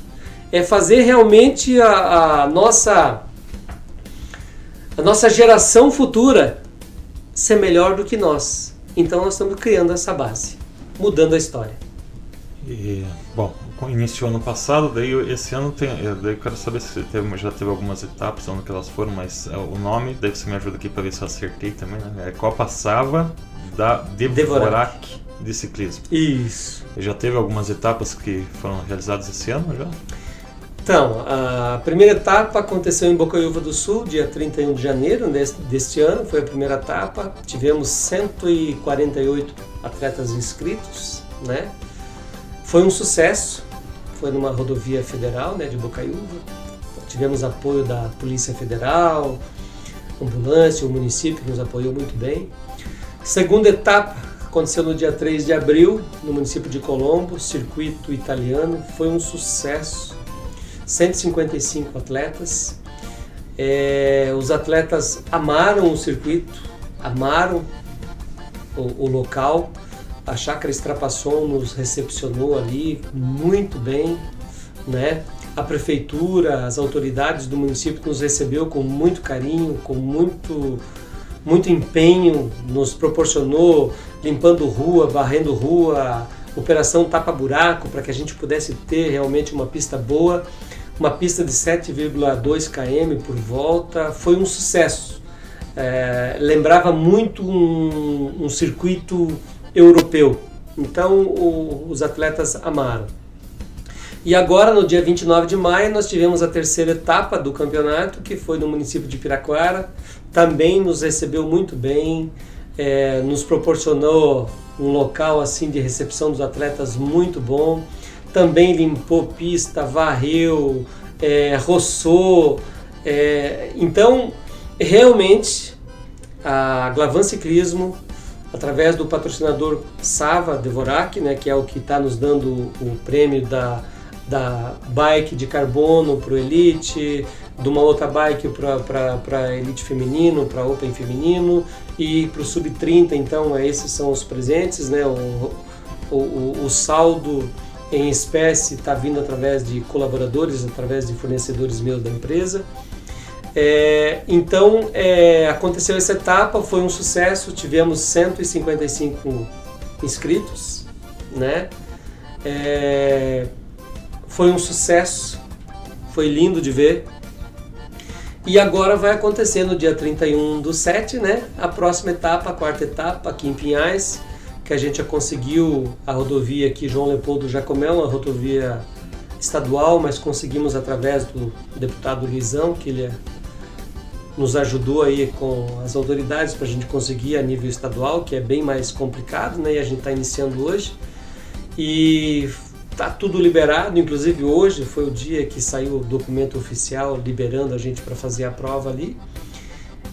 É fazer realmente a nossa geração futura ser melhor do que nós. Então nós estamos criando essa base, mudando a história. Bom, iniciou ano passado, daí esse ano daí eu quero saber se já teve algumas etapas, onde que elas foram, mas o nome, daí você me ajuda aqui para ver se eu acertei também, né? É Copa Sava da Dvorak de ciclismo. Isso. Já teve algumas etapas que foram realizadas esse ano já? Então, a primeira etapa aconteceu em Bocaiúva do Sul, dia 31 de janeiro deste ano, foi a primeira etapa. Tivemos 148 atletas inscritos, né? Foi um sucesso, foi numa rodovia federal, né, de Bocaiúva. Tivemos apoio da Polícia Federal, ambulância, o município nos apoiou muito bem. Segunda etapa aconteceu no dia 3 de abril, no município de Colombo, circuito italiano, foi um sucesso. 155 atletas. Os atletas amaram o circuito, amaram o local. A Chácara Estrapasson nos recepcionou ali muito bem, né? A prefeitura, as autoridades do município nos recebeu com muito carinho, com muito empenho, nos proporcionou limpando rua, varrendo rua, operação tapa-buraco para que a gente pudesse ter realmente uma pista boa. Uma pista de 7,2 km por volta, foi um sucesso. Lembrava muito um circuito europeu, então os atletas amaram. E agora, no dia 29 de maio, nós tivemos a terceira etapa do campeonato, que foi no município de Piraquara. Também nos recebeu muito bem, nos proporcionou um local assim de recepção dos atletas muito bom. Também limpou pista, varreu, roçou. Então, realmente, a Glavan Ciclismo, através do patrocinador Sava Dvorak, né, que é o que está nos dando o prêmio da bike de carbono para o Elite, de uma outra bike para Elite feminino, para Open feminino e para o Sub-30, então esses são os presentes, né? O saldo em espécie está vindo através de colaboradores, através de fornecedores meus da empresa. Então aconteceu essa etapa, foi um sucesso, tivemos 155 inscritos, né? Foi um sucesso, foi lindo de ver. E agora vai acontecer no dia 31/7, né? A próxima etapa, a quarta etapa, aqui em Pinhais, que a gente já conseguiu a rodovia aqui, João Leopoldo Jacomel, uma rodovia estadual, mas conseguimos através do deputado Luizão, que ele nos ajudou aí com as autoridades para a gente conseguir a nível estadual, que é bem mais complicado, né? E a gente está iniciando hoje. E tá tudo liberado, inclusive hoje foi o dia que saiu o documento oficial liberando a gente para fazer a prova ali.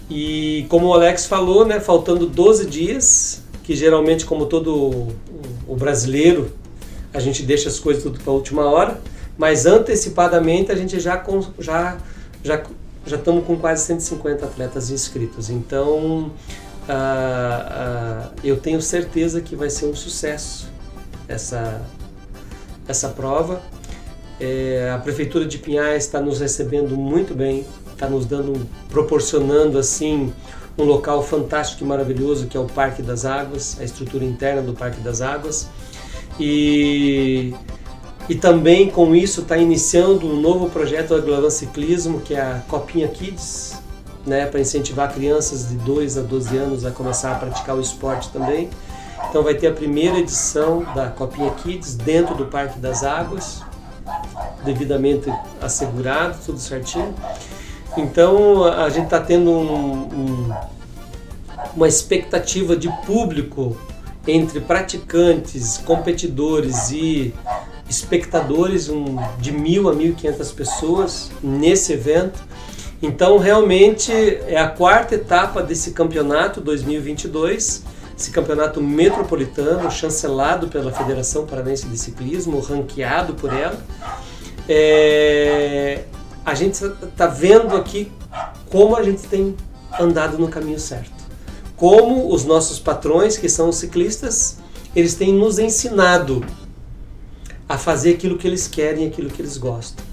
E como o Alex falou, né, faltando 12 dias, que geralmente, como todo o brasileiro, a gente deixa as coisas tudo para a última hora, mas antecipadamente a gente já estamos com quase 150 atletas inscritos. Então eu tenho certeza que vai ser um sucesso essa prova. A Prefeitura de Pinhais está nos recebendo muito bem, está nos proporcionando assim um local fantástico e maravilhoso, que é o Parque das Águas, a estrutura interna do Parque das Águas. E também com isso está iniciando um novo projeto da Glavan Ciclismo, que é a Copinha Kids, né, para incentivar crianças de 2 a 12 anos a começar a praticar o esporte também. Então vai ter a primeira edição da Copinha Kids dentro do Parque das Águas, devidamente assegurado, tudo certinho. Então a gente está tendo uma expectativa de público entre praticantes, competidores e espectadores de 1.000 a 1.500 pessoas nesse evento. Então realmente é a quarta etapa desse campeonato 2022, esse campeonato metropolitano, chancelado pela Federação Paranaense de Ciclismo, ranqueado por ela. A gente está vendo aqui como a gente tem andado no caminho certo. Como os nossos patrões, que são os ciclistas, eles têm nos ensinado a fazer aquilo que eles querem, aquilo que eles gostam.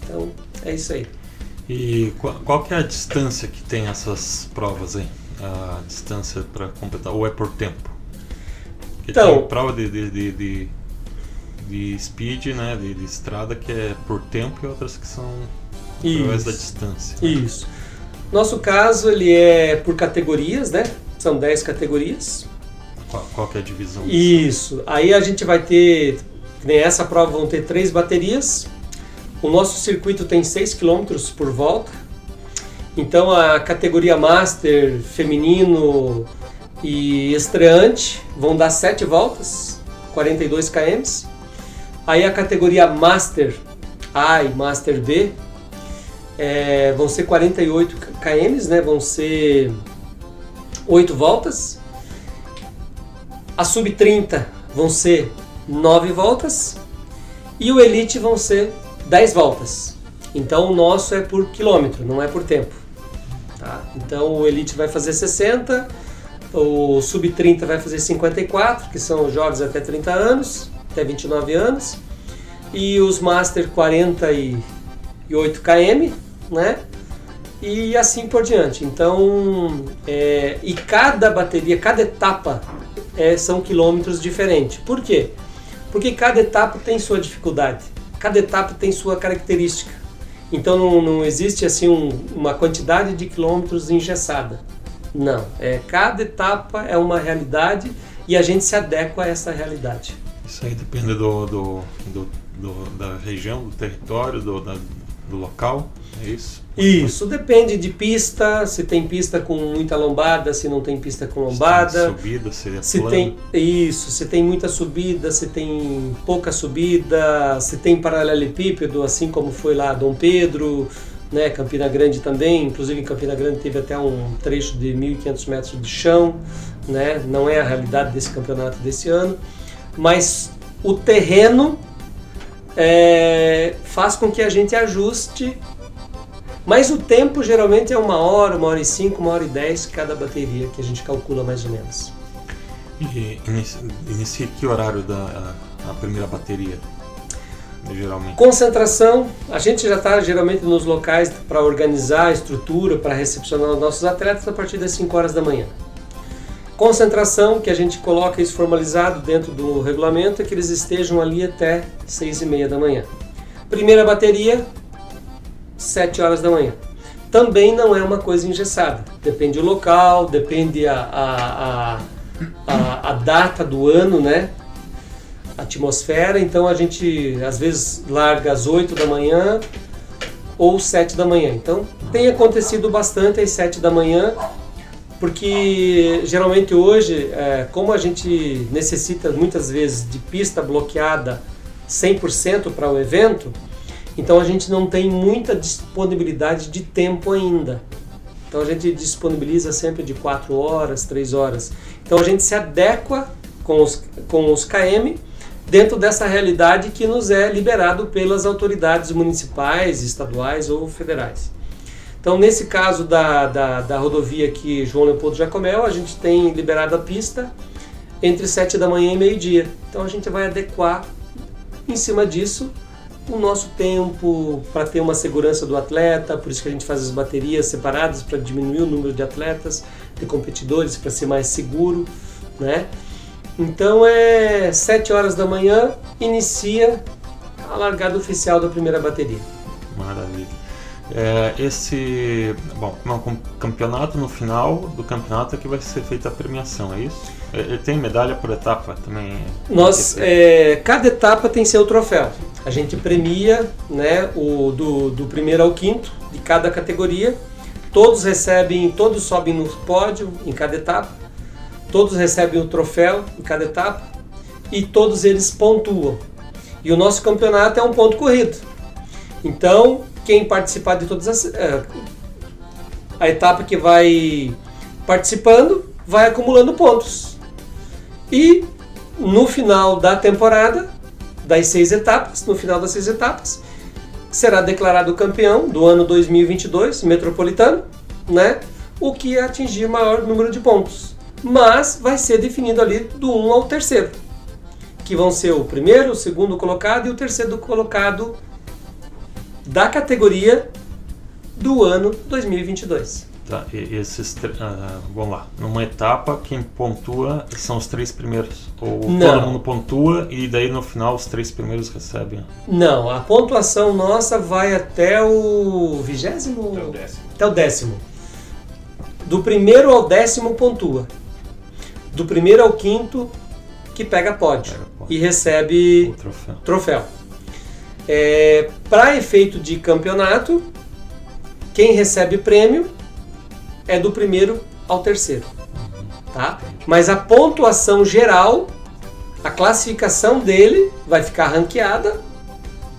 Então, é isso aí. E qual que é a distância que tem essas provas aí? A distância para completar, ou é por tempo? Porque então, tem prova de speed, né, de estrada, que é por tempo, e outras que são através da distância. Isso. Nosso caso, ele é por categorias, né? São 10 categorias. Qual que é a divisão? Isso. Aí a gente vai ter, nessa prova vão ter 3 baterias. O nosso circuito tem 6 km por volta. Então a categoria Master, feminino e estreante vão dar 7 voltas, 42 km. Aí a categoria Master A e Master B vão ser 48 km, né? Vão ser 8 voltas. A Sub-30 vão ser 9 voltas. E o Elite vão ser 10 voltas. Então o nosso é por quilômetro, não é por tempo. Tá? Então o Elite vai fazer 60, o Sub-30 vai fazer 54, que são jovens até 30 anos, até 29 anos. E os Master 48 km, né? E assim por diante. Então, e cada bateria, cada etapa são quilômetros diferentes. Por quê? Porque cada etapa tem sua dificuldade, cada etapa tem sua característica. Então não existe assim uma quantidade de quilômetros engessada. Não, cada etapa é uma realidade e a gente se adequa a essa realidade. Isso aí depende da região, do território, do local, é isso? Isso, depende de pista, se tem pista com muita lombada, se não tem pista com lombada. Se tem subida, seria se plano. tem isso, se tem muita subida, se tem pouca subida, se tem paralelepípedo, assim como foi lá Dom Pedro, né, Campina Grande também, inclusive em Campina Grande teve até um trecho de 1.500 metros de chão, né, não é a realidade desse campeonato desse ano, mas o terreno faz com que a gente ajuste, mas o tempo geralmente é 1 hora, 1h05, 1h10 cada bateria, que a gente calcula mais ou menos. E inicia que horário a primeira bateria, geralmente? Concentração, a gente já está geralmente nos locais para organizar a estrutura, para recepcionar os nossos atletas a partir das 5 horas da manhã. Concentração, que a gente coloca isso formalizado dentro do regulamento, é que eles estejam ali até 6h30 da manhã. Primeira bateria, 7 horas da manhã. Também não é uma coisa engessada, depende do local, depende a data do ano, né? A atmosfera, então a gente às vezes larga às 8 da manhã ou 7 da manhã. Então tem acontecido bastante às 7 da manhã, porque geralmente hoje, como a gente necessita muitas vezes de pista bloqueada 100% para o evento, então a gente não tem muita disponibilidade de tempo ainda. Então a gente disponibiliza sempre de 4 horas, 3 horas. Então a gente se adequa com os KM dentro dessa realidade que nos é liberado pelas autoridades municipais, estaduais ou federais. Então nesse caso da rodovia aqui João Leopoldo Jacomel, a gente tem liberado a pista entre 7 da manhã e meio-dia. Então a gente vai adequar em cima disso o nosso tempo para ter uma segurança do atleta, por isso que a gente faz as baterias separadas para diminuir o número de atletas, de competidores, para ser mais seguro, né? Então 7 horas da manhã, inicia a largada oficial da primeira bateria. Maravilha. Um campeonato, no final do campeonato é que vai ser feita a premiação, é isso? Tem medalha por etapa também? Cada etapa tem seu troféu. A gente premia, né, do primeiro ao quinto de cada categoria. Todos sobem no pódio em cada etapa. Todos recebem o troféu em cada etapa e todos eles pontuam. E o nosso campeonato é um ponto corrido. Então, quem participar de todas a etapa que vai participando vai acumulando pontos. E no final da temporada, no final das 6 etapas, será declarado campeão do ano 2022 metropolitano, né? O que atingir o maior número de pontos. Mas vai ser definido ali do 1 ao 3º, que vão ser o primeiro, o segundo colocado e o terceiro colocado da categoria do ano 2022. Tá, vamos lá. Numa etapa, quem pontua são os 3 primeiros? Ou Não. Todo mundo pontua e daí no final os 3 primeiros recebem? Não, a pontuação nossa vai até o 20º? Até o 10º. Do primeiro ao 10º pontua. Do primeiro ao 5º que pega pódio e recebe o troféu. Para efeito de campeonato, quem recebe prêmio é do primeiro ao 3º, tá? Mas a pontuação geral, a classificação dele vai ficar ranqueada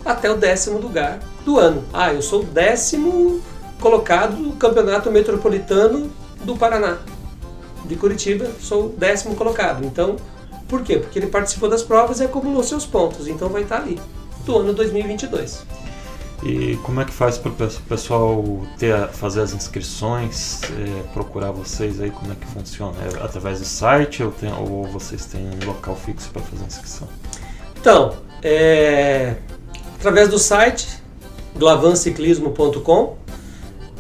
até o 10º lugar do ano. Eu sou o 10º colocado no Campeonato Metropolitano do Paraná. De Curitiba, sou o 10º colocado. Então, por quê? Porque ele participou das provas e acumulou seus pontos. Então vai estar ali, do ano 2022. E como é que faz para o pessoal fazer as inscrições, procurar vocês aí, como é que funciona? É através do site ou vocês têm um local fixo para fazer a inscrição? Então, através do site, glavanciclismo.com.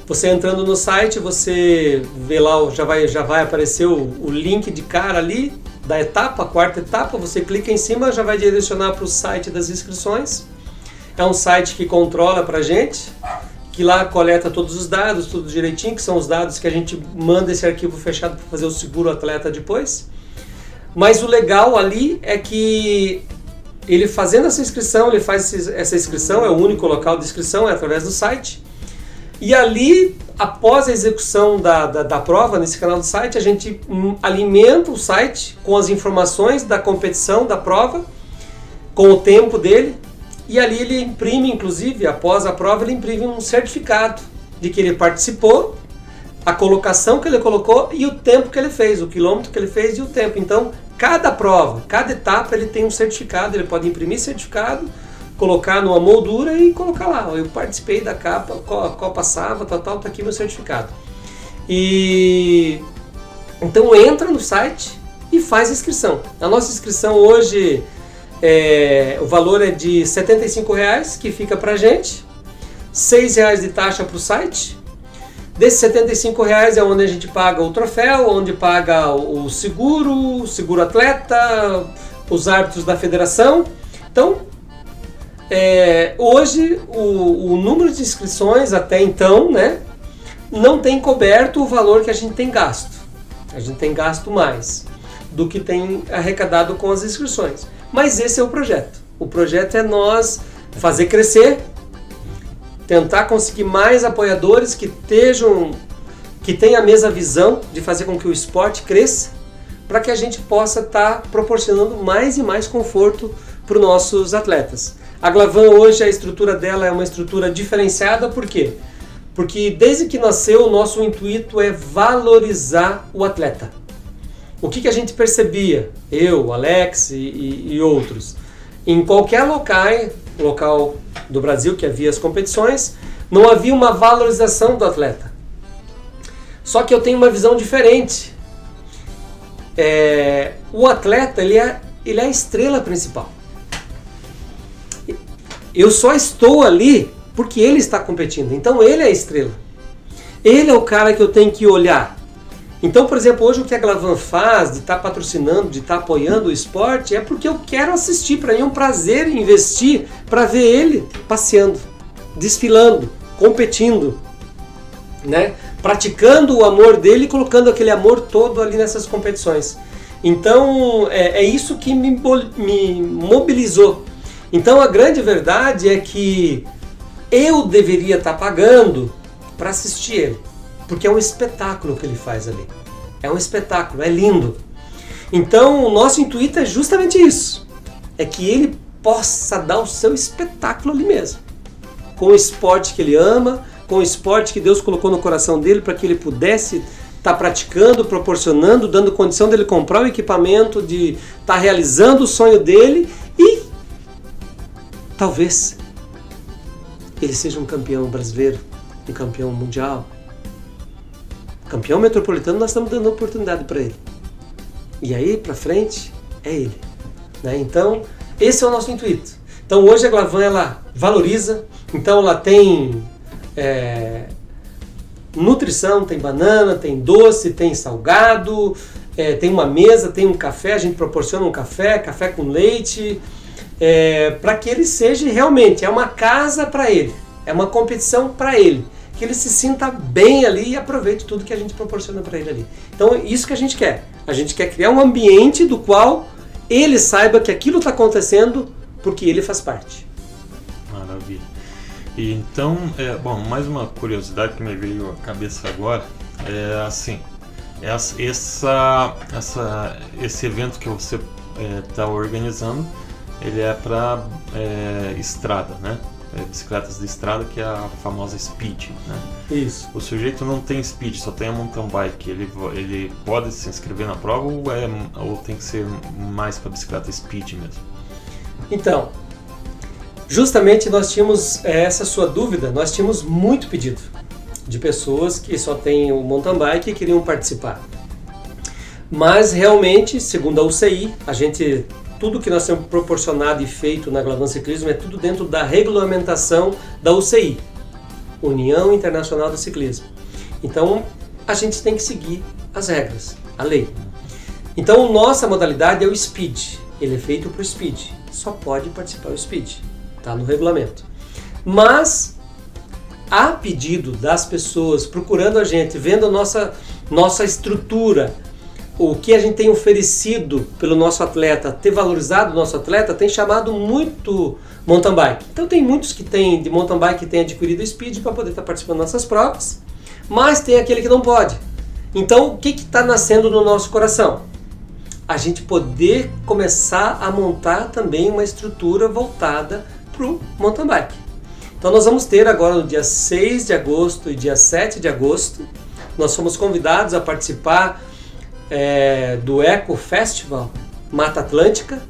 Você entrando no site, você vê lá, já vai aparecer o link de cara ali da etapa, a 4ª etapa, você clica em cima, já vai direcionar para o site das inscrições. É um site que controla pra gente, que lá coleta todos os dados, tudo direitinho, que são os dados que a gente manda esse arquivo fechado para fazer o seguro atleta depois. Mas o legal ali é que ele fazendo essa inscrição, ele faz essa inscrição, é o único local de inscrição, é através do site. E ali, após a execução da prova, nesse canal do site, a gente alimenta o site com as informações da competição, da prova, com o tempo dele. E ali ele imprime, inclusive, após a prova, ele imprime um certificado de que ele participou, a colocação que ele colocou e o tempo que ele fez, o quilômetro que ele fez e o tempo. Então, cada prova, cada etapa, ele tem um certificado, ele pode imprimir certificado, colocar numa moldura e colocar lá. Eu participei da capa, qual passava, tá aqui meu certificado. E então entra no site e faz a inscrição. A nossa inscrição hoje, o valor é de R$ 75,00, que fica pra gente, R$ 6,00 de taxa para o site. Desses R$ 75,00 é onde a gente paga o troféu, onde paga o seguro atleta, os árbitros da federação. Então, hoje o número de inscrições até então, né, não tem coberto o valor que a gente tem gasto. A gente tem gasto mais do que tem arrecadado com as inscrições. Mas esse é o projeto. O projeto é nós fazer crescer, tentar conseguir mais apoiadores que tenham a mesma visão de fazer com que o esporte cresça, para que a gente possa estar proporcionando mais e mais conforto para os nossos atletas. A Glavan hoje, a estrutura dela é uma estrutura diferenciada, por quê? Porque desde que nasceu, o nosso intuito é valorizar o atleta. O que a gente percebia, eu, Alex e outros, em qualquer local do Brasil que havia as competições, não havia uma valorização do atleta. Só que eu tenho uma visão diferente. O atleta, ele é a estrela principal. Eu só estou ali porque ele está competindo. Então ele é a estrela. Ele é o cara que eu tenho que olhar. Então, por exemplo, hoje o que a Glavan faz, de estar patrocinando, de estar apoiando o esporte, é porque eu quero assistir. Para mim é um prazer investir para ver ele passeando, desfilando, competindo, né? Praticando o amor dele e colocando aquele amor todo ali nessas competições. Então, é isso que me mobilizou. Então, a grande verdade é que eu deveria estar pagando para assistir ele. Porque é um espetáculo que ele faz ali. É um espetáculo, é lindo. Então, o nosso intuito é justamente isso. É que ele possa dar o seu espetáculo ali mesmo. Com o esporte que ele ama, com o esporte que Deus colocou no coração dele para que ele pudesse estar praticando, proporcionando, dando condição dele comprar o equipamento, de estar realizando o sonho dele e talvez ele seja um campeão brasileiro, um campeão mundial. Campeão metropolitano, nós estamos dando oportunidade para ele. E aí, para frente, é ele. Né? Então, esse é o nosso intuito. Então, hoje a Glavan, ela valoriza. Então, ela tem nutrição, tem banana, tem doce, tem salgado, tem uma mesa, tem um café. A gente proporciona um café com leite, para que ele seja realmente, é uma casa para ele. É uma competição para ele. Que ele se sinta bem ali e aproveite tudo que a gente proporciona para ele ali. Então é isso que a gente quer. A gente quer criar um ambiente do qual ele saiba que aquilo está acontecendo porque ele faz parte. Maravilha. E então, mais uma curiosidade que me veio à cabeça agora é assim, esse evento que você está organizando, ele é para estrada, né? Bicicletas de estrada, que é a famosa speed, né? Isso. O sujeito não tem speed, só tem a mountain bike. Ele pode se inscrever na prova ou tem que ser mais para bicicleta speed mesmo? Então, justamente nós tínhamos essa sua dúvida, nós tínhamos muito pedido de pessoas que só têm o mountain bike e queriam participar. Mas realmente, segundo a UCI, tudo que nós temos proporcionado e feito na Glavan Ciclismo é tudo dentro da regulamentação da UCI, União Internacional do Ciclismo. Então, a gente tem que seguir as regras, a lei. Então, nossa modalidade é o Speed. Ele é feito para o Speed. Só pode participar o Speed. Está no regulamento. Mas, a pedido das pessoas procurando a gente, vendo a nossa estrutura, o que a gente tem oferecido pelo nosso atleta, ter valorizado o nosso atleta, tem chamado muito mountain bike. Então tem muitos que têm de mountain bike que têm adquirido speed para poder estar participando das nossas provas, mas tem aquele que não pode. Então o que está nascendo no nosso coração? A gente poder começar a montar também uma estrutura voltada para o mountain bike. Então nós vamos ter agora no dia 6 de agosto e dia 7 de agosto, nós fomos convidados a participar do Eco Festival Mata Atlântica,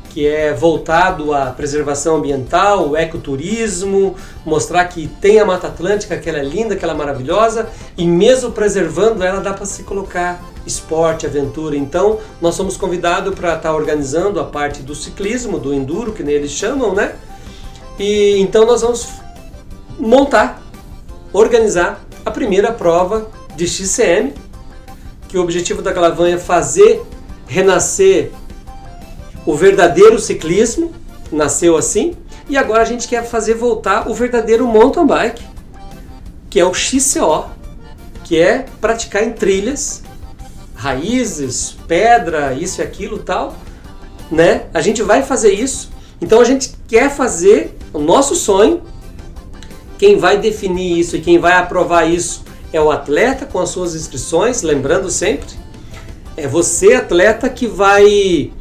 que é voltado à preservação ambiental, o ecoturismo, mostrar que tem a Mata Atlântica, que ela é linda, que ela é maravilhosa, e mesmo preservando ela dá para se colocar esporte, aventura. Então nós somos convidados para estar organizando a parte do ciclismo, do enduro, que nem eles chamam, né? E então nós vamos organizar a primeira prova de XCM, que o objetivo da Glavan é fazer renascer o verdadeiro ciclismo, nasceu assim, e agora a gente quer fazer voltar o verdadeiro mountain bike, que é o XCO, que é praticar em trilhas, raízes, pedra, isso e aquilo tal, né? A gente vai fazer isso, então a gente quer fazer o nosso sonho. Quem vai definir isso e quem vai aprovar isso é o atleta com as suas inscrições, lembrando sempre, é você, atleta, que vai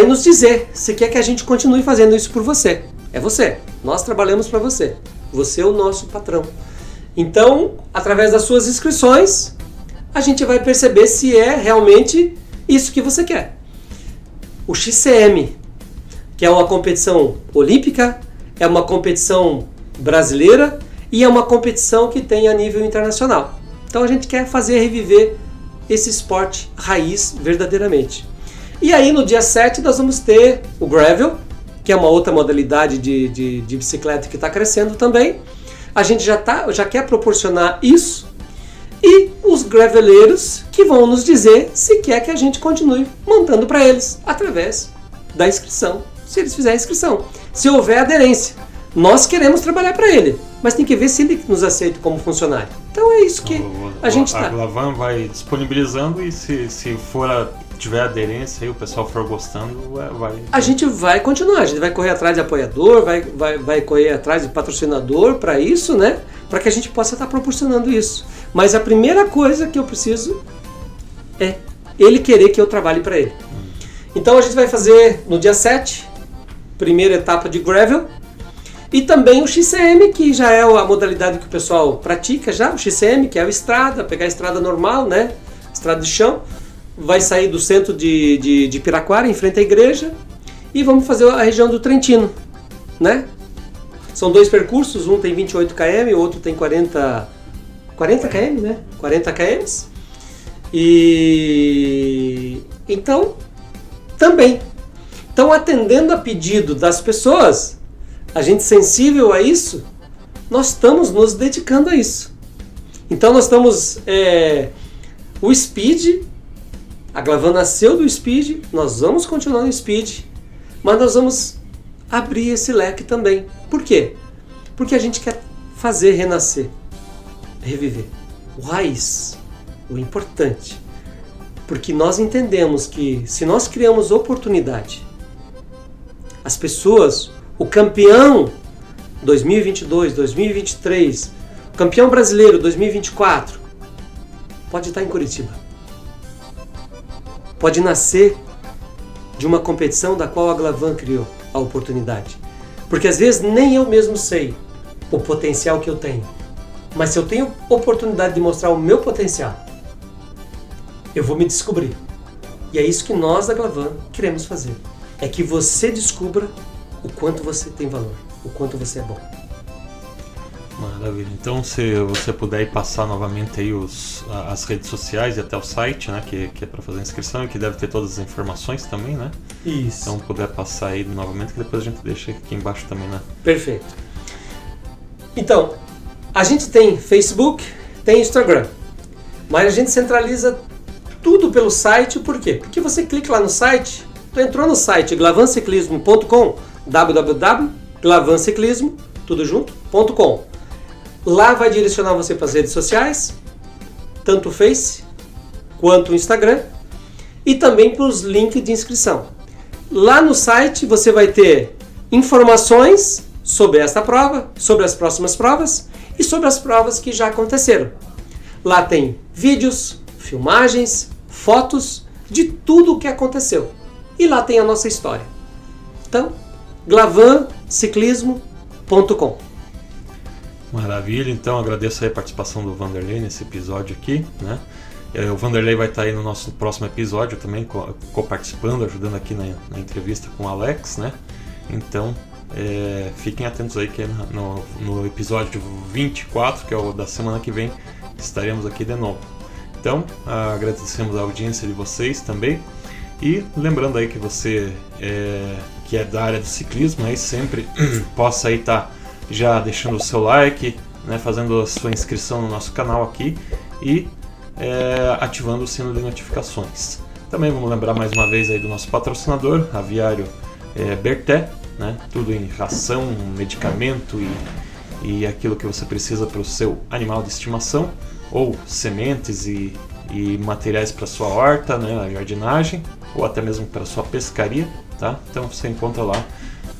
nos dizer se quer que a gente continue fazendo isso por você. É você, nós trabalhamos para você, você é o nosso patrão. Então, através das suas inscrições, a gente vai perceber se é realmente isso que você quer. O XCM, que é uma competição olímpica, é uma competição brasileira, e é uma competição que tem a nível internacional. Então a gente quer fazer reviver esse esporte raiz verdadeiramente. E aí no dia 7 nós vamos ter o gravel, que é uma outra modalidade de bicicleta que está crescendo também. A gente já quer proporcionar isso. E os graveleiros que vão nos dizer se quer que a gente continue montando para eles através da inscrição, se eles fizerem inscrição. Se houver aderência, nós queremos trabalhar para ele, mas tem que ver se ele nos aceita como funcionário. Então é isso que a gente está. A Glavan vai disponibilizando e se tiver aderência e o pessoal for gostando, vai... A gente vai continuar, a gente vai correr atrás de apoiador, vai correr atrás de patrocinador para isso, né? Para que a gente possa estar proporcionando isso. Mas a primeira coisa que eu preciso é ele querer que eu trabalhe para ele. Então a gente vai fazer no dia 7, primeira etapa de gravel, e também o XCM, que já é a modalidade que o pessoal pratica já, o XCM, que é a estrada, pegar a estrada normal, né? Estrada de chão, vai sair do centro de Piraquara, em frente à igreja, e vamos fazer a região do Trentino, né? São 2 percursos, um tem 28 km, o outro tem 40 km, né? 40 km. E então, também. Então, atendendo a pedido das pessoas, a gente sensível a isso, nós estamos nos dedicando a isso. Então nós estamos... o Speed, a Glavan nasceu do Speed, nós vamos continuar no Speed, mas nós vamos abrir esse leque também. Por quê? Porque a gente quer fazer renascer, reviver. O raiz, o importante. Porque nós entendemos que se nós criamos oportunidade, as pessoas... O campeão 2022, 2023, o campeão brasileiro 2024, pode estar em Curitiba. Pode nascer de uma competição da qual a Glavan criou a oportunidade. Porque às vezes nem eu mesmo sei o potencial que eu tenho. Mas se eu tenho oportunidade de mostrar o meu potencial, eu vou me descobrir. E é isso que nós da Glavan queremos fazer. É que você descubra o quanto você tem valor, o quanto você é bom. Maravilha. Então, se você puder ir passar novamente aí as redes sociais e até o site, né, que é para fazer a inscrição e que deve ter todas as informações também, né? Isso. Então, puder passar aí novamente, que depois a gente deixa aqui embaixo também, né? Perfeito. Então, a gente tem Facebook, tem Instagram, mas a gente centraliza tudo pelo site. Por quê? Porque você clica lá no site, tu entrou no site glavanciclismo.com, www.glavanciclismo.com. Lá vai direcionar você para as redes sociais, tanto o Face, quanto o Instagram, e também para os links de inscrição. Lá no site você vai ter informações sobre esta prova, sobre as próximas provas e sobre as provas que já aconteceram. Lá tem vídeos, filmagens, fotos de tudo o que aconteceu. E lá tem a nossa história. Então, glavanciclismo.com. Maravilha, então agradeço aí a participação do Vanderlei nesse episódio aqui, né? O Vanderlei vai estar aí no nosso próximo episódio também, co-participando, ajudando aqui na entrevista com o Alex, né? Então, fiquem atentos aí que no episódio 24, que é o da semana que vem, estaremos aqui de novo. Então, agradecemos a audiência de vocês também. E lembrando aí que você que é da área do ciclismo, aí sempre possa aí estar já deixando o seu like, né, fazendo a sua inscrição no nosso canal aqui e ativando o sino de notificações. Também vamos lembrar mais uma vez aí do nosso patrocinador, Aviário Berté, né, tudo em ração, medicamento e aquilo que você precisa para o seu animal de estimação, ou sementes e materiais para sua horta, né, a jardinagem, ou até mesmo para sua pescaria, tá? Então você encontra lá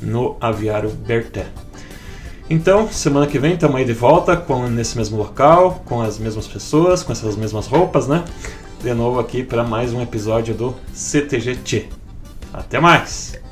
no Aviário Berté. Então, semana que vem estamos aí de volta nesse mesmo local, com as mesmas pessoas, com essas mesmas roupas, né? De novo aqui para mais um episódio do CTG Tchê. Até mais!